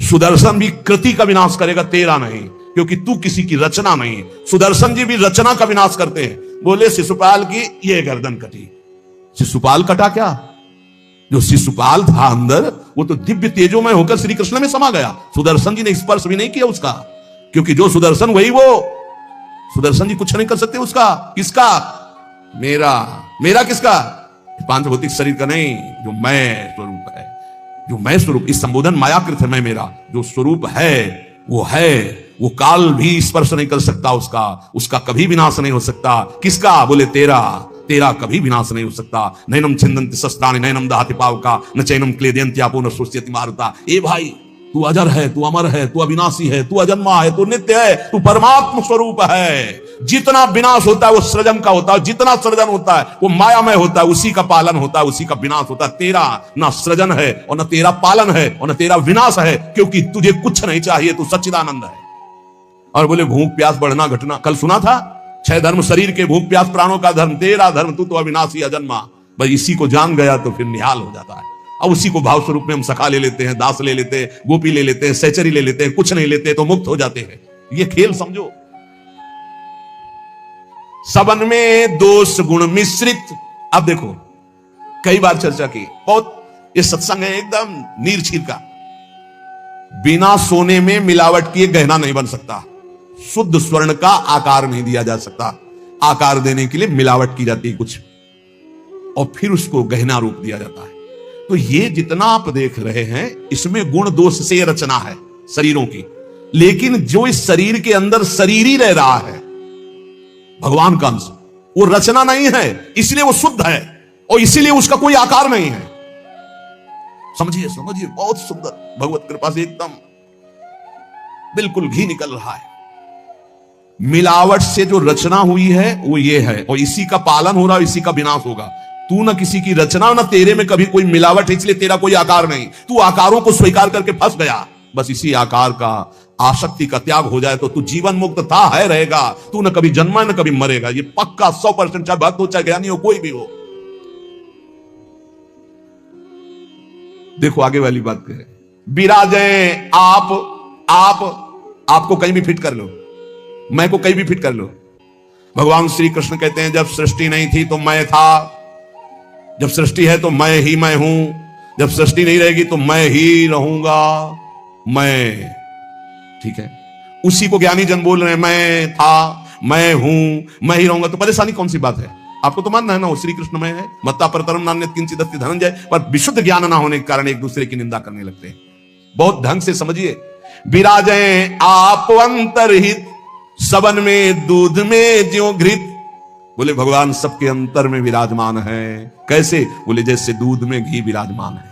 सुदर्शन भी कृति का विनाश करेगा, तेरा नहीं, क्योंकि तू किसी की रचना नहीं है। सुदर्शन जी भी रचना का विनाश करते हैं। बोले शिशुपाल की ये गर्दन कटी, शिशुपाल कटा क्या? जो शिशुपाल था अंदर, वो तो दिव्य तेजो में होकर श्री कृष्ण में समा गया। सुदर्शन जी ने स्पर्श भी नहीं किया उसका, क्योंकि जो सुदर्शन वही वो। सुदर्शन जी कुछ नहीं कर सकते उसका। किसका? मेरा। मेरा किसका? पांच भौतिक शरीर का नहीं, जो मैं स्वरूप है, जो मैं स्वरूप। इस संबोधन मायाकृत है मैं मेरा। जो स्वरूप है वो काल भी स्पर्श नहीं कर सकता उसका, उसका कभी विनाश नहीं हो सकता। किसका? बोले तेरा। तेरा कभी विनाश नहीं हो सकता। नैनम छिंदन्ति शस्त्राणि नैनम दहति पावका न चैनम क्लेदयन्ति आपो न शुष्यति मारुता। ए भाई, तू अजर है, तू अमर है, तू अविनाशी है, तू अजन्मा है, तू नित्य है, तू परमात्म स्वरूप है। जितना विनाश होता है वो सृजन का होता है, जितना सृजन होता है वो मायामय होता है, उसी का पालन होता है, उसी का विनाश होता है। तेरा ना सृजन है और ना तेरा पालन है और ना तेरा विनाश है, क्योंकि तुझे कुछ नहीं चाहिए, तू सच्चिदानंद है। और बोले भूख प्यास बढ़ना घटना, कल सुना था 6 धर्म शरीर के, भूख प्यास प्राणों का धर्म, तेरा धर्म तू तो अविनाशी अजन्मा। भाई इसी को जान गया तो फिर निहाल हो जाता है। अब उसी को भाव स्वरूप में हम सखा ले लेते हैं, दास ले लेते हैं, गोपी ले लेते हैं, सहचरी ले लेते हैं, कुछ नहीं लेते तो मुक्त हो जाते हैं। ये खेल समझो। सबन में दोष गुण मिश्रित। अब देखो, कई बार चर्चा की, बहुत ये सत्संग है एकदम नीर छीर का। बिना सोने में मिलावट किए गहना नहीं बन सकता। शुद्ध स्वर्ण का आकार नहीं दिया जा सकता। आकार देने के लिए मिलावट की जाती है कुछ, और फिर उसको गहना रूप दिया जाता है। तो ये जितना आप देख रहे हैं इसमें गुण दोष से रचना है शरीरों की, लेकिन जो इस शरीर के अंदर शरीर ही रह रहा है, भगवान का अंश, वो रचना नहीं है, इसलिए वो शुद्ध है और इसीलिए उसका कोई आकार नहीं है। समझिए समझिए, बहुत सुंदर, भगवत कृपा से एकदम बिल्कुल घी निकल रहा है। मिलावट से जो रचना हुई है वो ये है, और इसी का पालन हो रहा है, इसी का विनाश होगा। तू ना किसी की रचना, ना तेरे में कभी कोई मिलावट है, इसलिए तेरा कोई आकार नहीं। तू आकारों को स्वीकार करके फंस गया। बस इसी आकार का, आसक्ति का त्याग हो जाए तो तू जीवन मुक्त था है रहेगा। तू न कभी जन्मा न कभी मरेगा, ये पक्का 100%, चाहे भक्त हो चाहे ज्ञानी हो, कोई भी हो। देखो आगे वाली बात करें, विराजें आपको कहीं भी फिट कर लो, मैं को कहीं भी फिट कर लो। भगवान श्री कृष्ण कहते हैं जब सृष्टि नहीं थी तो मैं था, जब सृष्टि है तो मैं ही मैं हूं, जब सृष्टि नहीं रहेगी तो मैं ही रहूंगा। मैं, ठीक है, उसी को ज्ञानी जन बोल रहे हैं, मैं था, मैं हूं, मैं ही रहूंगा। तो परेशानी कौन सी बात है? आपको तो मानना है ना वो श्री कृष्ण में है, मत्ता परतरम नान्यत् किंचित् अस्ति धनंजय। पर विशुद्ध ज्ञान ना होने के कारण एक दूसरे की निंदा करने लगते हैं। बहुत ढंग से समझिए, विराजें आप अंतरहित, सबन में दूध में ज्यों घृत। बोले भगवान सबके अंतर में विराजमान है। कैसे? बोले जैसे दूध में घी विराजमान है।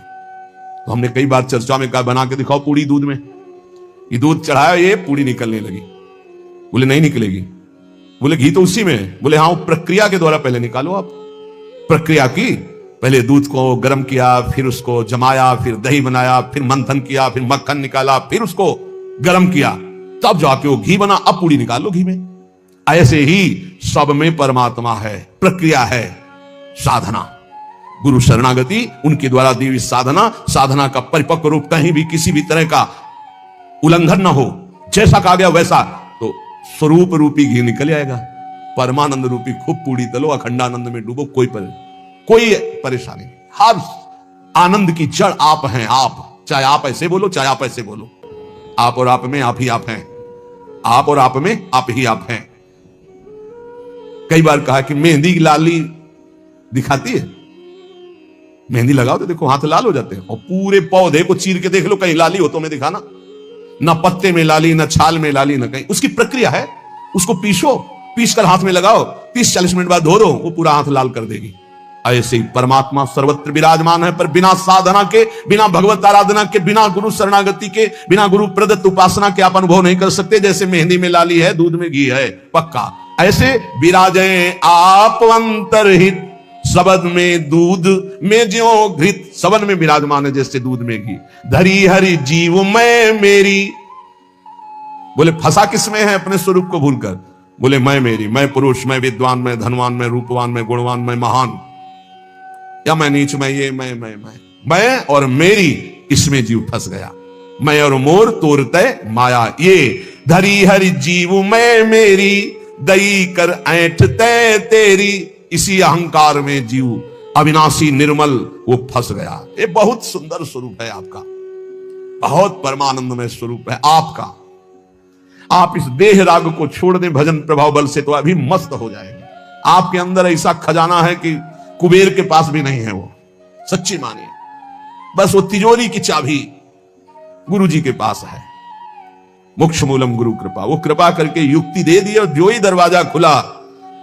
तो हमने कई बार चर्चा में कहा बना के दिखाओ पूड़ी दूध में, ये दूध चढ़ाया, ये पूड़ी निकलने लगी। बोले नहीं निकलेगी। बोले घी तो उसी में है। बोले हाँ, प्रक्रिया के द्वारा पहले निकालो। आप प्रक्रिया की, पहले दूध को गर्म किया, फिर उसको जमाया, फिर दही बनाया, फिर मंथन किया, फिर मक्खन निकाला, फिर उसको गर्म किया, तब जाके वो घी बना। अब पूड़ी निकाल लो घी में। ऐसे ही सब में परमात्मा है, प्रक्रिया है, साधना, गुरु शरणागति, उनके द्वारा दी हुई साधना, साधना का परिपक्व रूप, कहीं भी किसी भी तरह का उल्लंघन ना हो, जैसा कहा गया वैसा, तो स्वरूप रूपी घी निकल आएगा। परमानंद रूपी खूब पूड़ी तलो, अखंडानंद में डूबो, कोई परेशानी नहीं। हर आनंद की जड़ आप हैं। आप चाहे आप ऐसे बोलो, चाहे आप ऐसे बोलो, आप और आप में आप ही आप हैं। आप और आप में आप ही आप हैं। कई बार कहा कि मेहंदी लाली दिखाती है, मेहंदी लगाओ तो देखो हाथ लाल हो जाते हैं, और पूरे पौधे को चीर के देख लो, कहीं लाली हो तो मैं दिखाना। ना पत्ते में लाली, ना छाल में लाली, ना कहीं। उसकी प्रक्रिया है, उसको पीसो, पीस कर हाथ में लगाओ, 30-40 मिनट बाद धो दो, वो पूरा हाथ लाल कर देगी। ऐसे ही परमात्मा सर्वत्र विराजमान है, पर बिना साधना के, बिना भगवत आराधना के, बिना गुरु शरणागति के, बिना गुरु प्रदत्त उपासना के आप अनुभव नहीं कर सकते। जैसे मेहंदी में लाली है, दूध में घी है, पक्का। ऐसे विराजें आप अंतरहित, सबद में दूध में ज्यों घृत। सबद में विराजमान है जैसे दूध में घी। धरी हरि जीव मैं मेरी। बोले फंसा किसमें है? अपने स्वरूप को भूलकर। बोले मैं मेरी, मैं पुरुष, मैं विद्वान, मैं धनवान, मैं रूपवान, मैं गुणवान, मैं महान, या मैं नीच, मैं ये, मैं और मेरी, इसमें जीव फंस गया। मैं और मोर तोरते माया ये। धरी हरि जीव मैं मेरी, दई कर ऐंठते तेरी। इसी अहंकार में जीव अविनाशी निर्मल वो फंस गया। ये बहुत सुंदर स्वरूप है आपका, बहुत परमानंदमय स्वरूप है आपका। आप इस देह राग को छोड़ दें भजन प्रभाव बल से तो अभी मस्त हो जाएंगे। आपके अंदर ऐसा खजाना है कि कुबेर के पास भी नहीं है वो, सच्ची मानिए। बस वो तिजोरी की चाबी गुरु जी के पास है। मोक्ष मूलम गुरु कृपा, वो कृपा करके युक्ति दे दी और जो ही दरवाजा खुला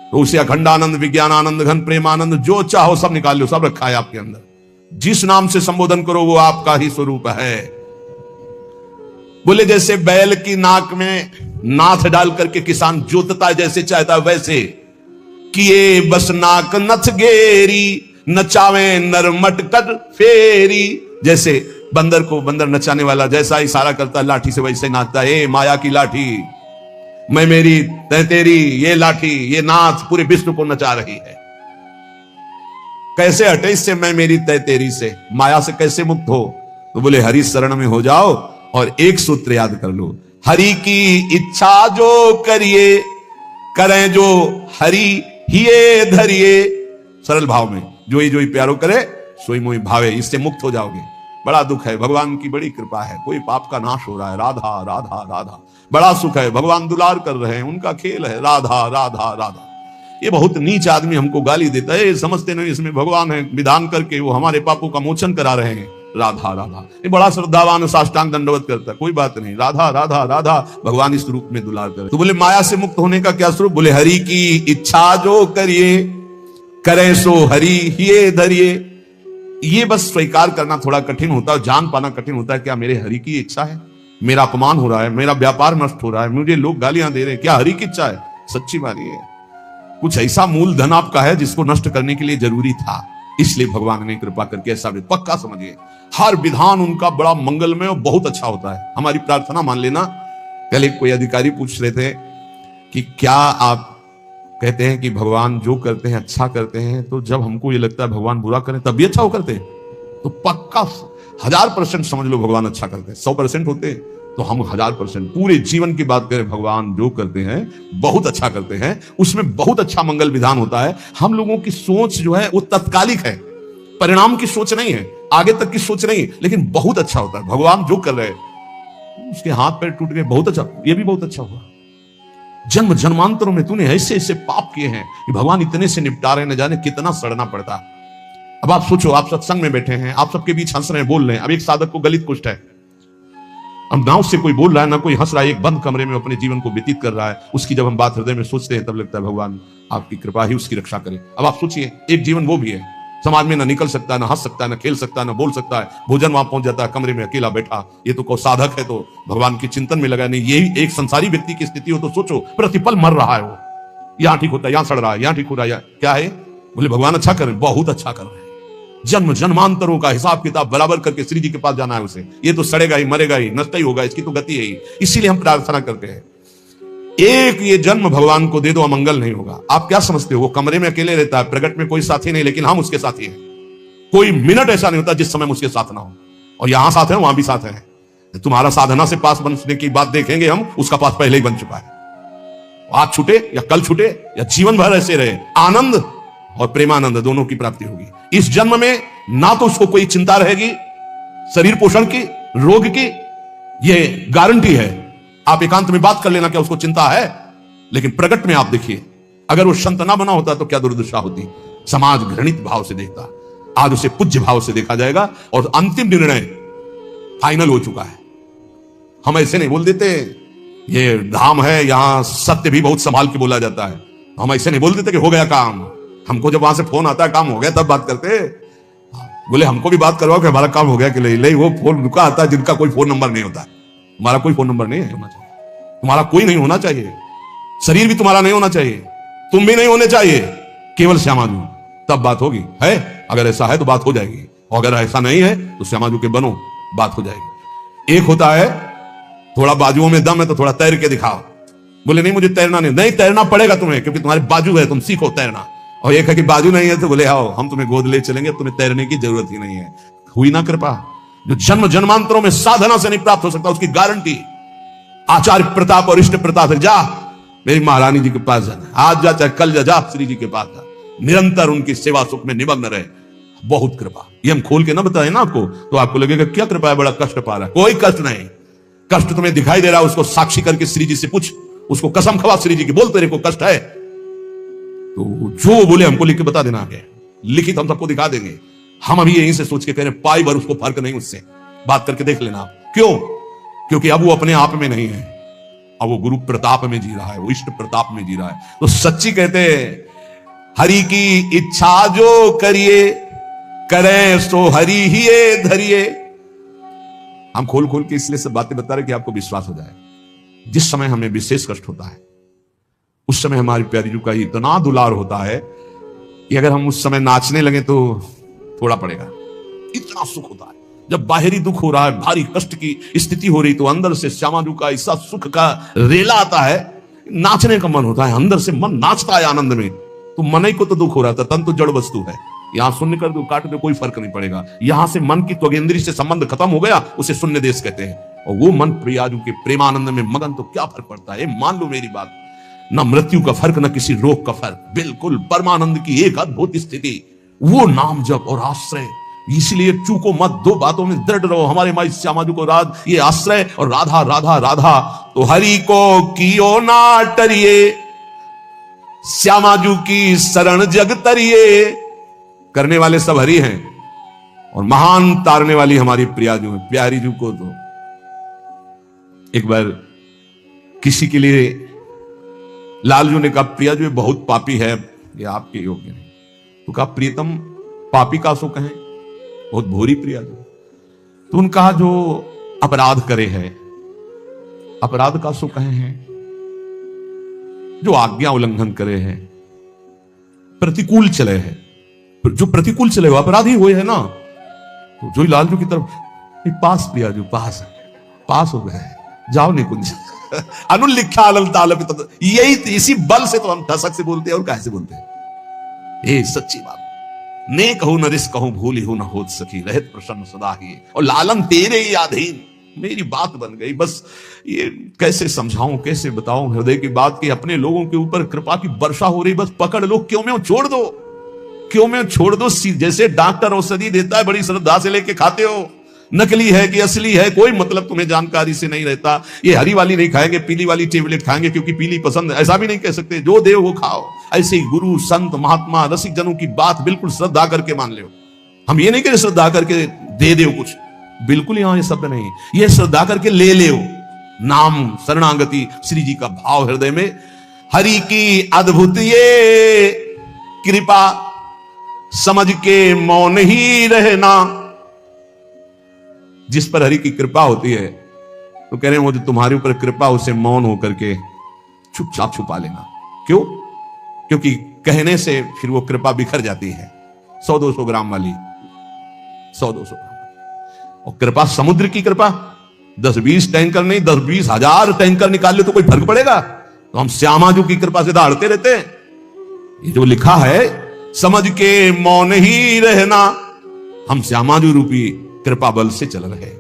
तो उसे अखंडानंद, विज्ञानानंद, घन प्रेमानंद जो चाहो सब निकाल लो, सब रखा है आपके अंदर। जिस नाम से संबोधन करो वो आपका ही स्वरूप है। बोले जैसे बैल की नाक में नाथ डाल करके किसान जोतता है जैसे चाहता वैसे, किए बस नाक नथ गेरी, नचावे नर मटकट फेरी। जैसे बंदर को बंदर नचाने वाला जैसा इशारा करता है लाठी से वैसे नाचता है। ए माया की लाठी, मैं मेरी तै तेरी, ये लाठी ये नाथ पूरे विश्व को नचा रही है। कैसे हटे इससे मैं मेरी तै तेरी से, माया से कैसे मुक्त हो? तो बोले हरि शरण में हो जाओ और एक सूत्र याद कर लो, हरि की इच्छा जो करिए, करें जो हरि हिये धरिए। सरल भाव में जो ही प्यारो करे सोई मोई भावे, इससे मुक्त हो जाओगे। बड़ा दुख है, भगवान की बड़ी कृपा है, कोई पाप का नाश हो रहा है। राधा राधा राधा, बड़ा सुख है, भगवान दुलार कर रहे हैं, उनका खेल है। राधा राधा राधा। ये बहुत नीच आदमी हमको गाली देता है, समझते नहीं इसमें भगवान है, विधान करके वो हमारे पापों का मोचन करा रहे हैं। राधा राधा, ये बड़ा श्रद्धावान साष्टांग दंडवत करता है, कोई बात नहीं। राधा राधा राधा, भगवान इस रूप में दुलार करे। तो बोले माया से मुक्त होने का क्या स्वरूप? बोले हरि की इच्छा जो करिए, करे सो हरि हिये धरिए। ये बस स्वीकार करना थोड़ा कठिन होता है, जान पाना कठिन होता है। क्या मेरे हरि की इच्छा है? मेरा अपमान हो रहा है, मेरा व्यापार नष्ट हो रहा है, मुझे लोग गालियां दे रहे हैं, क्या हरि की इच्छा है? सच्ची मानिए कुछ ऐसा मूलधन आपका है जिसको नष्ट करने के लिए जरूरी था, इसलिए भगवान ने कृपा करके ऐसा भी पक्का समझिए। हर विधान उनका बड़ा मंगलमय और बहुत अच्छा होता है। हमारी प्रार्थना मान लेना। कल एक कोई अधिकारी पूछ रहे थे कि क्या आप कहते हैं कि भगवान जो करते हैं अच्छा करते हैं, तो जब हमको ये लगता है भगवान बुरा करें तब भी अच्छा हो करते हैं? तो पक्का 1000% समझ लो भगवान अच्छा करते हैं। 100% होते तो हम 1000% पूरे जीवन की बात करें, भगवान जो करते हैं बहुत अच्छा करते हैं, उसमें बहुत अच्छा मंगल विधान होता है। हम लोगों की सोच जो है वो तत्कालिक है, परिणाम की सोच नहीं है, आगे तक की सोच नहीं, लेकिन बहुत अच्छा होता है। भगवान जो कर रहे हैं, उसके हाथ पैर टूट गए, बहुत अच्छा, ये भी बहुत अच्छा हुआ। जन्म जन्मांतरों में तूने ऐसे ऐसे पाप किए हैं कि भगवान इतने से निपटा रहे, न जाने कितना सड़ना पड़ता। अब आप सोचो, आप सत्संग में बैठे हैं, आप सबके बीच हंस रहे हैं, बोल रहे हैं। अब एक साधक को गलित कुष्ठ है, अब ना उससे कोई बोल रहा है ना कोई हंस रहा है, एक बंद कमरे में अपने जीवन को व्यतीत कर रहा है। उसकी जब हम बात हृदय में सोचते हैं तब लगता है भगवान आपकी कृपा ही उसकी रक्षा करे। अब आप सोचिए, एक जीवन वो भी है, समाज में ना निकल सकता है, ना हंस सकता है, ना खेल सकता है, ना बोल सकता है, भोजन वहां पहुंच जाता है, कमरे में अकेला बैठा। ये तो कोई साधक है तो भगवान के चिंतन में लगा नहीं। यही एक संसारी व्यक्ति की स्थिति हो तो सोचो, प्रतिपल मर रहा है वो, यहां ठीक होता है, यहां सड़ रहा है, यहां ठीक हो रहा है, क्या है? बोले भगवान अच्छा कर रहे, बहुत अच्छा कर रहे हैं। जन्म जन्मांतरों का हिसाब किताब बराबर करके श्री जी के पास जाना है उसे। ये तो सड़ेगा ही, मरेगा ही, नष्ट ही होगा, इसकी तो गति है ही। इसीलिए हम प्रार्थना करते हैं, एक ये जन्म भगवान को दे दो, अमंगल नहीं होगा। आप क्या समझते हो, वो कमरे में अकेले रहता है, प्रगट में कोई साथी नहीं, लेकिन हम उसके साथी हैं। कोई मिनट ऐसा नहीं होता जिस समय उसके साथ ना हो, और यहां साथ है वहां भी साथ है। तुम्हारा साधना से पास बनने की बात देखेंगे हम, उसका पास पहले ही बन चुका है। आज छूटे या कल छूटे या जीवन भर ऐसे रहे, आनंद और प्रेमानंद दोनों की प्राप्ति होगी। इस जन्म में ना तो उसको कोई चिंता रहेगी शरीर पोषण की, रोग की, ये गारंटी है। आप एकांत में बात कर लेना क्या उसको चिंता है, लेकिन प्रगट में आप देखिए, अगर वो संत ना बना होता तो क्या दुर्दशा होती। समाज घृणित भाव से देखता, आज उसे पूज्य भाव से देखा जाएगा, और अंतिम निर्णय फाइनल हो चुका है। हम ऐसे नहीं बोल देते, ये धाम है यहां सत्य भी बहुत संभाल के बोला जाता है। हम ऐसे नहीं बोल देते कि हो गया काम। हमको जब वहां से फोन आता है काम हो गया तब बात करते। बोले हमको भी बात करवाओ कि हमारा काम हो गया कि नहीं। वो फोन रुका आता है जिनका कोई फोन नंबर नहीं होता। तुम्हारा कोई फोन नंबर नहीं होना चाहिए, तुम्हारा कोई नहीं होना चाहिए, शरीर भी तुम्हारा नहीं होना चाहिए, तुम भी नहीं होने चाहिए, केवल श्यामाजू, तब बात होगी। है अगर ऐसा है तो बात हो जाएगी, और अगर ऐसा नहीं है तो श्यामाजू के बनो, बात हो जाएगी। एक होता है थोड़ा बाजुओं में दम है तो थोड़ा तैर के दिखाओ। बोले नहीं मुझे तैरना नहीं तैरना पड़ेगा तुम्हें, क्योंकि तुम्हारे बाजू है, तुम सीखो तैरना। और एक है कि बाजू नहीं है तो बोले आओ हम तुम्हें गोद ले चलेंगे, तुम्हें तैरने की जरूरत ही नहीं है। हुई ना कृपा। जो जन्म जन्मांतरों में साधना से नहीं प्राप्त हो सकता उसकी गारंटी आचार्य प्रताप और इष्ट प्रताप है। जा मेरी महारानी जी के पास जाना, आज जा चाहे कल जा श्री जी के पास जा, निरंतर उनकी सेवा सुख में निमग्न रहे। बहुत कृपा। ये हम खोल के ना बताए ना आपको तो आपको लगेगा क्या कृपा है, बड़ा कष्ट पा रहा है। कोई कष्ट नहीं, कष्ट तुम्हें दिखाई दे रहा है, उसको साक्षी करके श्री जी से पूछ, उसको कसम खवा श्री जी की, बोल तेरे को कष्ट है तो जो बोले हमको लिख के बता देना आगे, लिखित हम सबको दिखा देंगे। हम अभी यहीं से सोच के कह रहे हैं पाई भर उसको फर्क नहीं, उससे बात करके देख लेना आप। क्यों? क्योंकि अब वो अपने आप में नहीं है, अब वो गुरु प्रताप में जी रहा है, वो इष्ट प्रताप में जी रहा है। तो सच्ची कहते हैं हरि की इच्छा जो करिए, करें सो हरि ही धरिए। हम खोल खोल के इसलिए सब बातें बता रहे कि आपको विश्वास हो जाए। जिस समय हमें विशेष कष्ट होता है उस समय हमारी प्यारी जू का इतना दुलार होता है कि अगर हम उस समय नाचने लगे तो थोड़ा पड़ेगा, इतना सुख होता है। जब बाहरी दुख हो रहा है, भारी कष्ट की स्थिति हो रही, तो अंदर से श्यामा जू का ऐसा सुख का रेला आता है, नाचने का मन होता है, अंदर से मन नाचता है आनंद में। तो मन ही को तो दुख हो रहा था, तन तो जड़ वस्तु है, यहां शून्य कर दो काट दो कोई फर्क नहीं पड़ेगा। यहां से मन की त्वगेंद्री से संबंध खत्म हो गया, उसे शून्य देश कहते हैं। और वो मन प्रियाजू के प्रेमानंद में मगन, तो क्या फर्क पड़ता है? मान लो मेरी बात, न मृत्यु का फर्क न किसी रोग का फर्क, बिल्कुल परमानंद की एक अद्भुत स्थिति, वो नाम जप और आश्रय। इसलिए चूको मत, दो बातों में दृढ़ रहो। हमारे माई श्यामाजू को राध ये आश्रय और राधा राधा राधा, तो हरि को कियो ना टरिए, श्यामाजू की शरण जग तरिए। करने वाले सब हरि हैं और महान तारने वाली हमारी प्रियाजू है, प्यारी जू को। तो एक बार किसी के लिए लालजू ने कहा प्रियाजू ये बहुत पापी है, ये आपके योग्य नहीं। तो कहा प्रियतम पापी का सो कहें, बहुत भोरी प्रियाजू। तो उन्होंने कहा जो अपराध करे है, अपराध का सो कहे हैं, जो आज्ञा उल्लंघन करे है, प्रतिकूल चले है, जो प्रतिकूल चले वो अपराधी हुए है ना। तो जो लालजू की तरफ पास प्रियाजू पास हो गए, जाओ निकुंज अनुलिख्या अलल ताल, यही इसी बल से तो हम ठसक से बोलते हैं और कैसे बोलते हैं। ये सच्ची बात, ने कहूं न रिस कहूं भूली हो न होत सकी, रहत प्रसन्न सदा ही, और लालन तेरे ही अधीन। मेरी बात बन गई, बस ये कैसे समझाऊं, कैसे बताऊं हृदय की बात कि अपने लोगों के ऊपर कृपा की वर्षा हो रही, बस पकड़ लो, क्यों में छोड़ दो, क्यों में छोड़ दो। जैसे डॉक्टर औषधि देता है, बड़ी श्रद्धा से लेके खाते हो, नकली है कि असली है कोई मतलब तुम्हें जानकारी से नहीं रहता। ये हरी वाली नहीं खाएंगे, पीली वाली टेबलेट खाएंगे क्योंकि पीली पसंद है, ऐसा भी नहीं कह सकते। जो दे वो खाओ। ऐसे ही गुरु संत महात्मा रसिक जनों की बात बिल्कुल श्रद्धा करके मान लो। हम ये नहीं कह श्रद्धा करके दे दो कुछ, बिल्कुल यहां ये शब्द नहीं, ये श्रद्धा करके ले लो। नाम शरणागति श्री जी का भाव हृदय में, हरि की अद्भुत ये कृपा, समझ के मौन ही रहना। जिस पर हरि की कृपा होती है तो कह रहे हैं वो जो तुम्हारे ऊपर कृपा, उसे मौन होकर के चुपचाप छुपा लेना। क्यों? क्योंकि कहने से फिर वो कृपा बिखर जाती है, 100-200 ग्राम वाली, 100-200 ग्राम। और कृपा समुद्र की कृपा, 10-20 टैंकर नहीं, 10-20 हजार टैंकर निकाल ले तो कोई फर्क पड़ेगा? तो हम श्यामाजू की कृपा से दहाड़ते रहते हैं। ये जो लिखा है समझ के मौन ही रहना, हम श्यामाजू रूपी कृपा बल से चल रहे।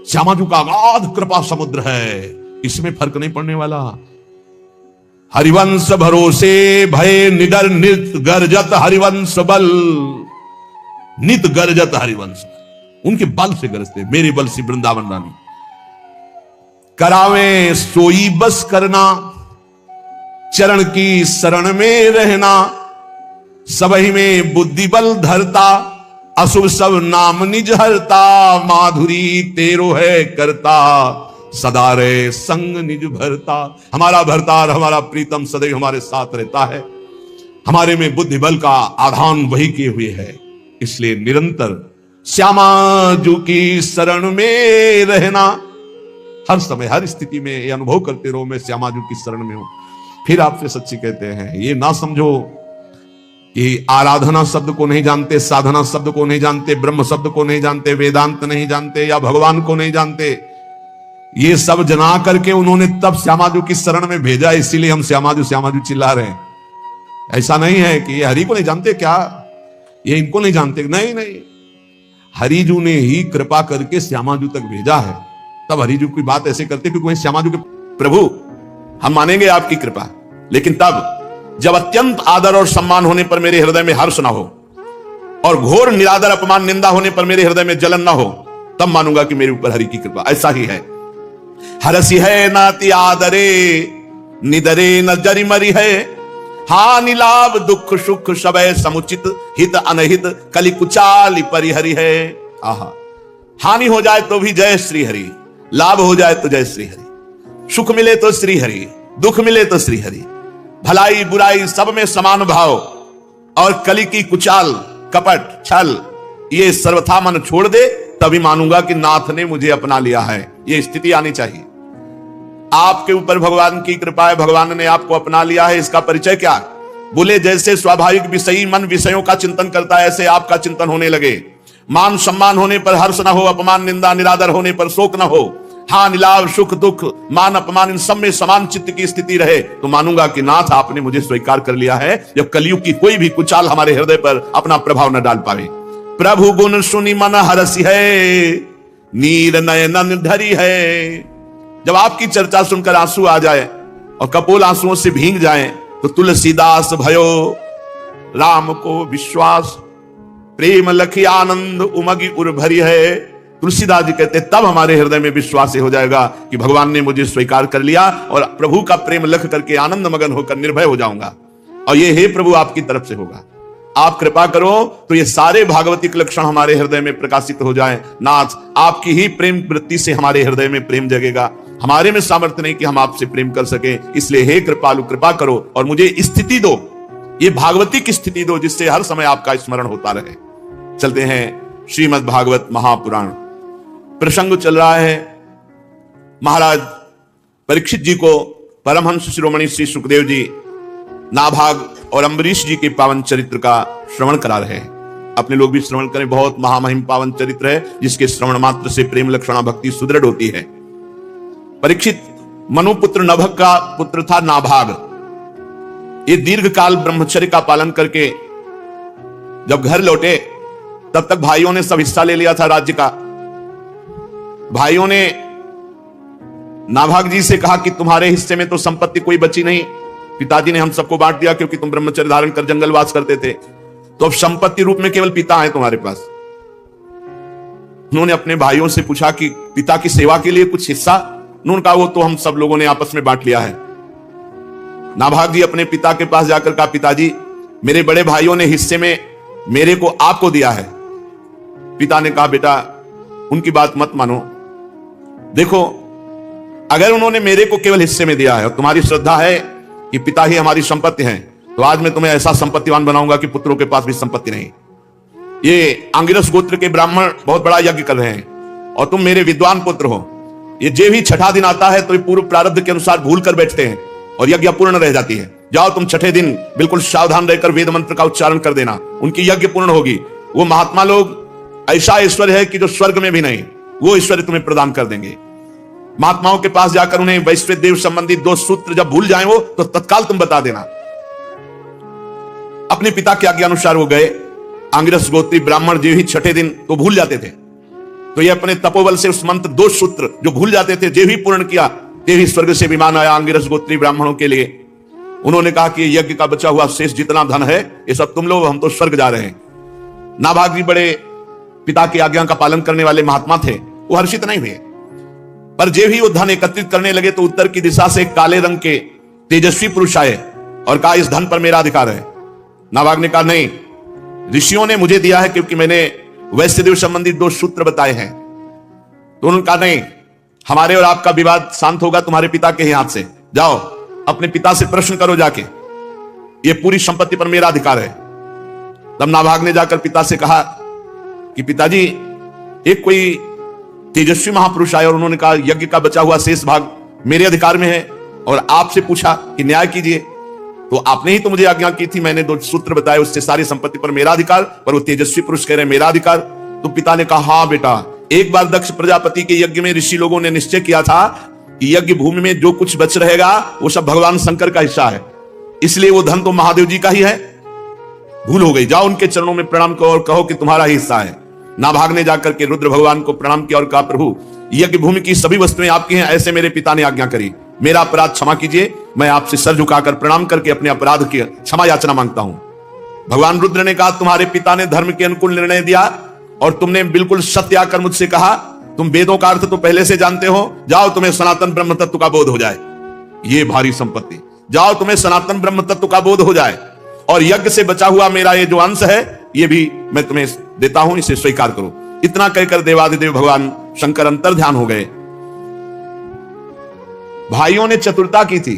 श्यामाजू का अगाध कृपा समुद्र है, इसमें फर्क नहीं पड़ने वाला। हरिवंश भरोसे भय निडर नित गर्जत हरिवंश बल, नित गर्जत हरिवंश, उनके बल से गरजते। मेरे बल से वृंदावन रानी करावे सोई बस करना, चरण की शरण में रहना, सबही में बुद्धि बल धरता, अशुभ सब नाम निज हरता, माधुरी तेरो है करता, सदा रे संग निज भरता। हमारा भरतार, हमारा प्रीतम सदैव हमारे साथ रहता है, हमारे में बुद्धि बल का आधान वही किए हुए है। इसलिए निरंतर श्यामाजू की शरण में रहना, हर समय हर स्थिति में ये अनुभव करते रहो मैं श्यामाजू की शरण में हूं। फिर आपसे सच्ची कहते हैं, ये ना समझो कि आराधना शब्द को नहीं जानते, साधना शब्द को नहीं जानते, ब्रह्म शब्द को नहीं जानते, वेदांत नहीं जानते या भगवान को नहीं जानते। ये सब जना करके उन्होंने तब श्यामाजू की शरण में भेजा, इसीलिए हम श्यामाजू श्यामाजू चिल्ला रहे हैं। ऐसा नहीं है कि ये हरि को नहीं जानते क्या, ये इनको नहीं जानते, नहीं नहीं, हरिजू ने ही कृपा करके श्यामाजू तक भेजा है। तब हरिजू की बात ऐसे करते क्योंकि श्यामाजू के प्रभु हम मानेंगे आपकी कृपा, लेकिन तब जब अत्यंत आदर और सम्मान होने पर मेरे हृदय में हर्ष ना हो और घोर निरादर अपमान निंदा होने पर मेरे हृदय में जलन ना हो, तब मानूंगा कि मेरे ऊपर हरि की कृपा। ऐसा ही है, हरसी है नाति आदरे, निदरे न जरी मरी है। हानि लाभ दुख सुख सबय समुचित, हित अनहित कलि कुचाली परिहरि है। आहा, हानि हो जाए तो भी जय श्री हरि, लाभ हो जाए तो जय श्री हरि, सुख मिले तो श्री हरि, दुख मिले तो श्री हरि, भलाई बुराई सब में समान भाव, और कली की कुचाल कपट छल ये सर्वथा मन छोड़ दे, तभी मानूंगा कि नाथ ने मुझे अपना लिया है। ये स्थिति आनी चाहिए। आपके ऊपर भगवान की कृपा है, भगवान ने आपको अपना लिया है। इसका परिचय क्या? बोले जैसे स्वाभाविक विषयी मन विषयों का चिंतन करता है, ऐसे आपका चिंतन होने लगे। मान सम्मान होने पर हर्ष न हो, अपमान निंदा निरादर होने पर शोक न हो, हानि लाभ सुख दुख मान अपमान इन सब में समान चित्त की स्थिति रहे, तो मानूंगा कि नाथ आपने मुझे स्वीकार कर लिया है। जब कलयुग की कोई भी कुचाल हमारे हृदय पर अपना प्रभाव न डाल पावे। प्रभु गुण सुनि मन हरसि है, नीर नयन धरी है। जब आपकी चर्चा सुनकर आंसू आ जाए और कपोल आंसुओं से भींग जाए, तो तुलसीदास भयो राम को विश्वास, प्रेम लखी आनंद उमगी उर भरी है। तुलसीदास जी कहते तब हमारे हृदय में विश्वास हो जाएगा कि भगवान ने मुझे स्वीकार कर लिया, और प्रभु का प्रेम लख करके आनंद मगन होकर निर्भय हो जाऊंगा। और ये हे प्रभु आपकी तरफ से होगा। आप कृपा करो तो ये सारे भागवतिक लक्षण हमारे हृदय में प्रकाशित हो जाएं। नाथ, आपकी ही प्रेम वृत्ति से हमारे हृदय में प्रेम जगेगा। हमारे में सामर्थ्य नहीं कि हम आपसे प्रेम कर सके, इसलिए हे कृपालु कृपा करो और मुझे स्थिति दो, ये भागवतिक स्थिति दो जिससे हर समय आपका स्मरण होता रहे। चलते हैं श्रीमद् भागवत महापुराण। प्रसंग चल रहा है, महाराज परीक्षित जी को परमहंस शिरोमणि श्री सुखदेव जी नाभाग और अम्बरीश जी के पावन चरित्र का श्रवण करा रहे हैं। अपने लोग भी श्रवण करें। बहुत महामहिम पावन चरित्र है, जिसके श्रवण मात्र से प्रेम लक्षणा भक्ति सुदृढ़ होती है। परीक्षित मनुपुत्र नभग का पुत्र था नाभाग। ये दीर्घ काल ब्रह्मचर्य का पालन करके जब घर लौटे, तब तक भाइयों ने सब हिस्सा ले लिया था राज्य का। भाइयों ने नाभाग जी से कहा कि तुम्हारे हिस्से में तो संपत्ति कोई बची नहीं, पिताजी ने हम सबको बांट दिया क्योंकि तुम ब्रह्मचर्य धारण कर जंगलवास करते थे, तो अब संपत्ति रूप में केवल पिता है तुम्हारे पास। उन्होंने अपने भाइयों से पूछा कि पिता की सेवा के लिए कुछ हिस्सा? उन्होंने कहा वो तो हम सब लोगों ने आपस में बांट लिया है। नाभाग जी अपने पिता के पास जाकर कहा, पिताजी मेरे बड़े भाइयों ने हिस्से में मेरे को आपको दिया है। पिता ने कहा, बेटा उनकी बात मत मानो, देखो अगर उन्होंने मेरे को केवल हिस्से में दिया है और तुम्हारी श्रद्धा है कि पिता ही हमारी संपत्ति है, तो आज मैं तुम्हें ऐसा संपत्तिवान बनाऊंगा कि पुत्रों के पास भी संपत्ति नहीं। ये आंगिरस गोत्र के ब्राह्मण बहुत बड़ा यज्ञ कर रहे हैं और तुम मेरे विद्वान पुत्र हो। ये जे भी छठा दिन आता है तो ये पूर्व प्रारब्ध के अनुसार भूल कर बैठते हैं और यज्ञ पूर्ण रह जाती है। जाओ तुम छठे दिन बिल्कुल सावधान रहकर वेद मंत्र का उच्चारण कर देना, उनकी यज्ञ पूर्ण होगी। वो महात्मा लोग ऐसा ईश्वर है कि जो स्वर्ग में भी नहीं, वो ईश्वर तुम्हें प्रदान कर देंगे। महात्माओं के पास जाकर उन्हें वैश्विक देव संबंधी 2 सूत्र जब भूल जाए वो, तो तत्काल तुम बता देना। अपने पिता के आज्ञा अनुसार वो गए। आंगिरस गोत्री ब्राह्मण जो ही छठे दिन तो भूल जाते थे, तो ये अपने तपोबल से उस मंत्र 2 सूत्र जो भूल जाते थे जे भी पूर्ण किया, ते ही स्वर्ग से विमान आया आंगिरस गोत्री ब्राह्मणों के लिए। उन्होंने कहा कि यज्ञ का बचा हुआ शेष जितना धन है ये सब तुम लोग, हम तो स्वर्ग जा रहे हैं। नाभाग जी बड़े पिता की आज्ञा का पालन करने वाले महात्मा थे, वो हर्षित नहीं हुए। पर जे भी वो धन एकत्रित करने लगे तो उत्तर की दिशा से काले रंग के तेजस्वी पुरुष आए और कहा इस धन पर मेरा अधिकार है। नाभाग ने कहा नहीं, ऋषियों ने मुझे दिया है क्योंकि मैंने वैश्यदेव संबंधी 2 सूत्र बताए हैं। तो उन्होंने कहा नहीं, हमारे और आपका विवाद शांत होगा तुम्हारे पिता के ही हाथ से। जाओ अपने पिता से प्रश्न करो जाके, ये पूरी संपत्ति पर मेरा अधिकार है। तब नाभाग ने जाकर पिता से कहा कि पिताजी एक कोई तेजस्वी महापुरुष आए और उन्होंने कहा यज्ञ का बचा हुआ शेष भाग मेरे अधिकार में है, और आपसे पूछा कि न्याय कीजिए, तो आपने ही तो मुझे आज्ञा की थी, मैंने 2 सूत्र बताए उससे सारी संपत्ति पर मेरा अधिकार, पर वो तेजस्वी पुरुष कह रहे हैं मेरा अधिकार। तो पिता ने कहा हाँ बेटा, एक बार दक्ष प्रजापति के यज्ञ में ऋषि लोगों ने निश्चय किया था कि यज्ञ भूमि में जो कुछ बच रहेगा वो सब भगवान शंकर का हिस्सा है, इसलिए वो धन तो महादेव जी का ही है। भूल हो गई, जाओ उनके चरणों में प्रणाम करो और कहो कि तुम्हारा ही हिस्सा है। नाभाग ने जाकर के रुद्र भगवान को प्रणाम किया और कहा प्रभु यज्ञ भूमि की सभी वस्तुएं आपकी हैं, ऐसे मेरे पिता ने आज्ञा करी, मेरा अपराध क्षमा कीजिए। मैं आपसे सर झुकाकर प्रणाम करके अपने अपराध की क्षमा याचना मांगता हूं। भगवान रुद्र ने कहा तुम्हारे पिता ने धर्म के अनुकूल निर्णय दिया और तुमने बिल्कुल सत्य आकर मुझसे कहा तुम वेदों का अर्थ तो पहले से जानते हो, जाओ तुम्हें सनातन ब्रह्म तत्व का बोध हो जाए। ये भारी संपत्ति, जाओ तुम्हें सनातन ब्रह्म तत्व का बोध हो जाए, और यज्ञ से बचा हुआ मेरा ये जो अंश है ये भी मैं तुम्हें देता हूं, इसे स्वीकार करो। इतना कहकर देवाधिदेव भगवान शंकर अंतर ध्यान हो गए। भाइयों ने चतुरता की थी,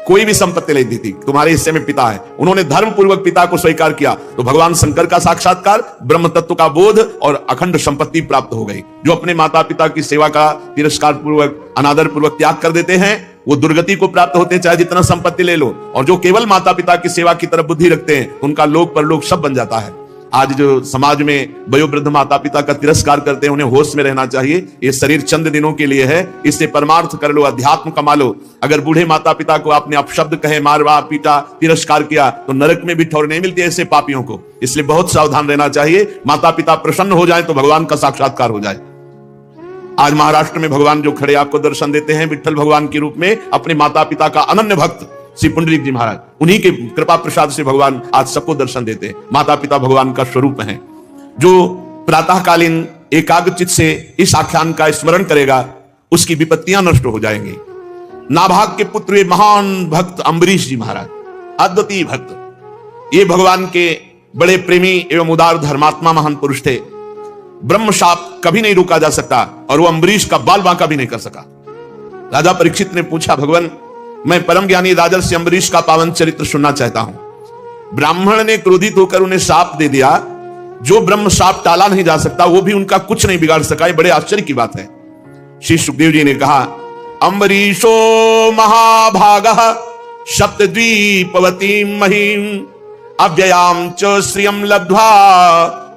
कोई भी संपत्ति नहीं दी थी, तुम्हारे हिस्से में पिता है, उन्होंने धर्म पूर्वक पिता को स्वीकार किया, तो भगवान शंकर का साक्षात्कार, ब्रह्म तत्व का बोध और अखंड संपत्ति प्राप्त हो गई। जो अपने माता पिता की सेवा का तिरस्कार पूर्वक, अनादर पूर्वक त्याग कर देते हैं, वो दुर्गति को प्राप्त होते हैं, चाहे जितना संपत्ति ले लो। और जो केवल माता पिता की सेवा की तरफ बुद्धि रखते हैं, उनका लोक परलोक सब बन जाता है। आज जो समाज में वयोवृद्ध माता पिता का तिरस्कार करते हैं, उन्हें होश में रहना चाहिए। ये शरीर चंद दिनों के लिए है, इससे परमार्थ कर लो, अध्यात्म कमा लो। अगर बूढ़े माता पिता को आपने अपशब्द कहे, मारवा पीटा, तिरस्कार किया, तो नरक में भी ठौर नहीं मिलती ऐसे पापियों को। इसलिए बहुत सावधान रहना चाहिए। माता पिता प्रसन्न हो जाए तो भगवान का साक्षात्कार हो जाए। आज महाराष्ट्र में भगवान जो खड़े आपको दर्शन देते हैं विठ्ठल भगवान के रूप में, अपने माता पिता का अनन्य भक्त श्री पुंडरीक जी महाराज, उन्हीं के कृपा प्रसाद से भगवान आज सबको दर्शन देते हैं। माता पिता भगवान का स्वरूप हैं। जो प्रातःकालीन एकाग्रचित से इस आख्यान का स्मरण करेगा, उसकी विपत्तियां नष्ट हो जाएंगी। नाभाग के पुत्र वे महान भक्त अम्बरीश जी महाराज, अद्वितीय भक्त, ये भगवान के बड़े प्रेमी एवं उदार धर्मात्मा महान पुरुष थे। ब्रह्म शाप कभी नहीं रोका जा सकता, और वो अम्बरीश का बाल बांका भी नहीं कर सका। राजा परीक्षित ने पूछा, भगवान मैं परम ज्ञानी राजर्षि अम्बरीश का पावन चरित्र सुनना चाहता हूं। ब्राह्मण ने क्रोधित होकर उन्हें शाप दे दिया। जो ब्रह्म शाप टाला नहीं जा सकता, वो भी उनका कुछ नहीं बिगाड़ सका। ये बड़े आश्चर्य की बात है। श्री सुखदेव जी ने कहा, अम्बरीशो महाभागः सप्तद्वीपवतीं महीम् अव्ययां च श्रियं लब्ध्वा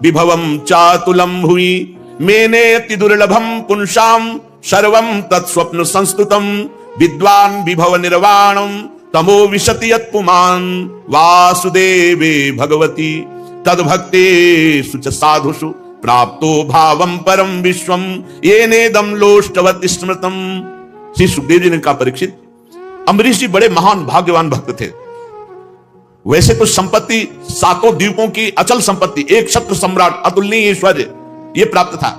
विभवं चातुलं भुवि मेनेति दुर्लभं पुंसां सर्वं तत्स्वप्न संस्तुतं विद्वान विभव निर्वाणम तमो विशति यत्पुमान वासुदेवे भगवती तद्भक्तेषु च साधुषु प्राप्तो भावम परम विश्वम येनेदं लोष्टवत् स्मृतम्। श्री सुखदेव जी ने कहा, परीक्षित, अम्बरीश जी बड़े महान भाग्यवान भक्त थे। वैसे तो संपत्ति सातों द्वीपों की अचल संपत्ति, एक छत्र सम्राट, अतुलनीय ऐश्वर्य, ये प्राप्त था।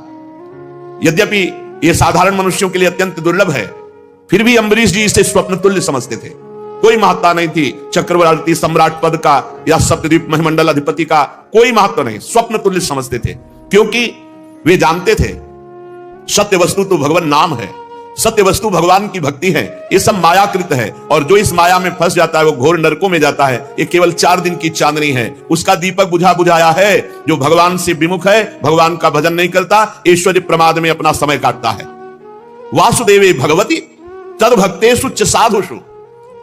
यद्यपि ये साधारण मनुष्यों के लिए अत्यंत दुर्लभ है, फिर भी अम्बरीश जी इसे स्वप्न तुल्य समझते थे। कोई महत्ता नहीं थी चक्रवर्ती सम्राट पद का या सप्तद्वीप महिमंडल अधिपति का, कोई महत्व नहीं, स्वप्न तुल्य समझते थे। क्योंकि वे जानते थे सत्य वस्तु तो भगवान नाम है, सत्य वस्तु भगवान की भक्ति है। ये सब मायाकृत है, और जो इस माया में फंस जाता है वो घोर नरकों में जाता है। ये केवल 4 दिन की चांदनी है, उसका दीपक बुझा बुझाया है। जो भगवान से विमुख है, भगवान का भजन नहीं करता, ऐश्वर्य प्रमाद में अपना समय काटता है। वासुदेवे भगवती तद्भक्तेषु च साधुषु,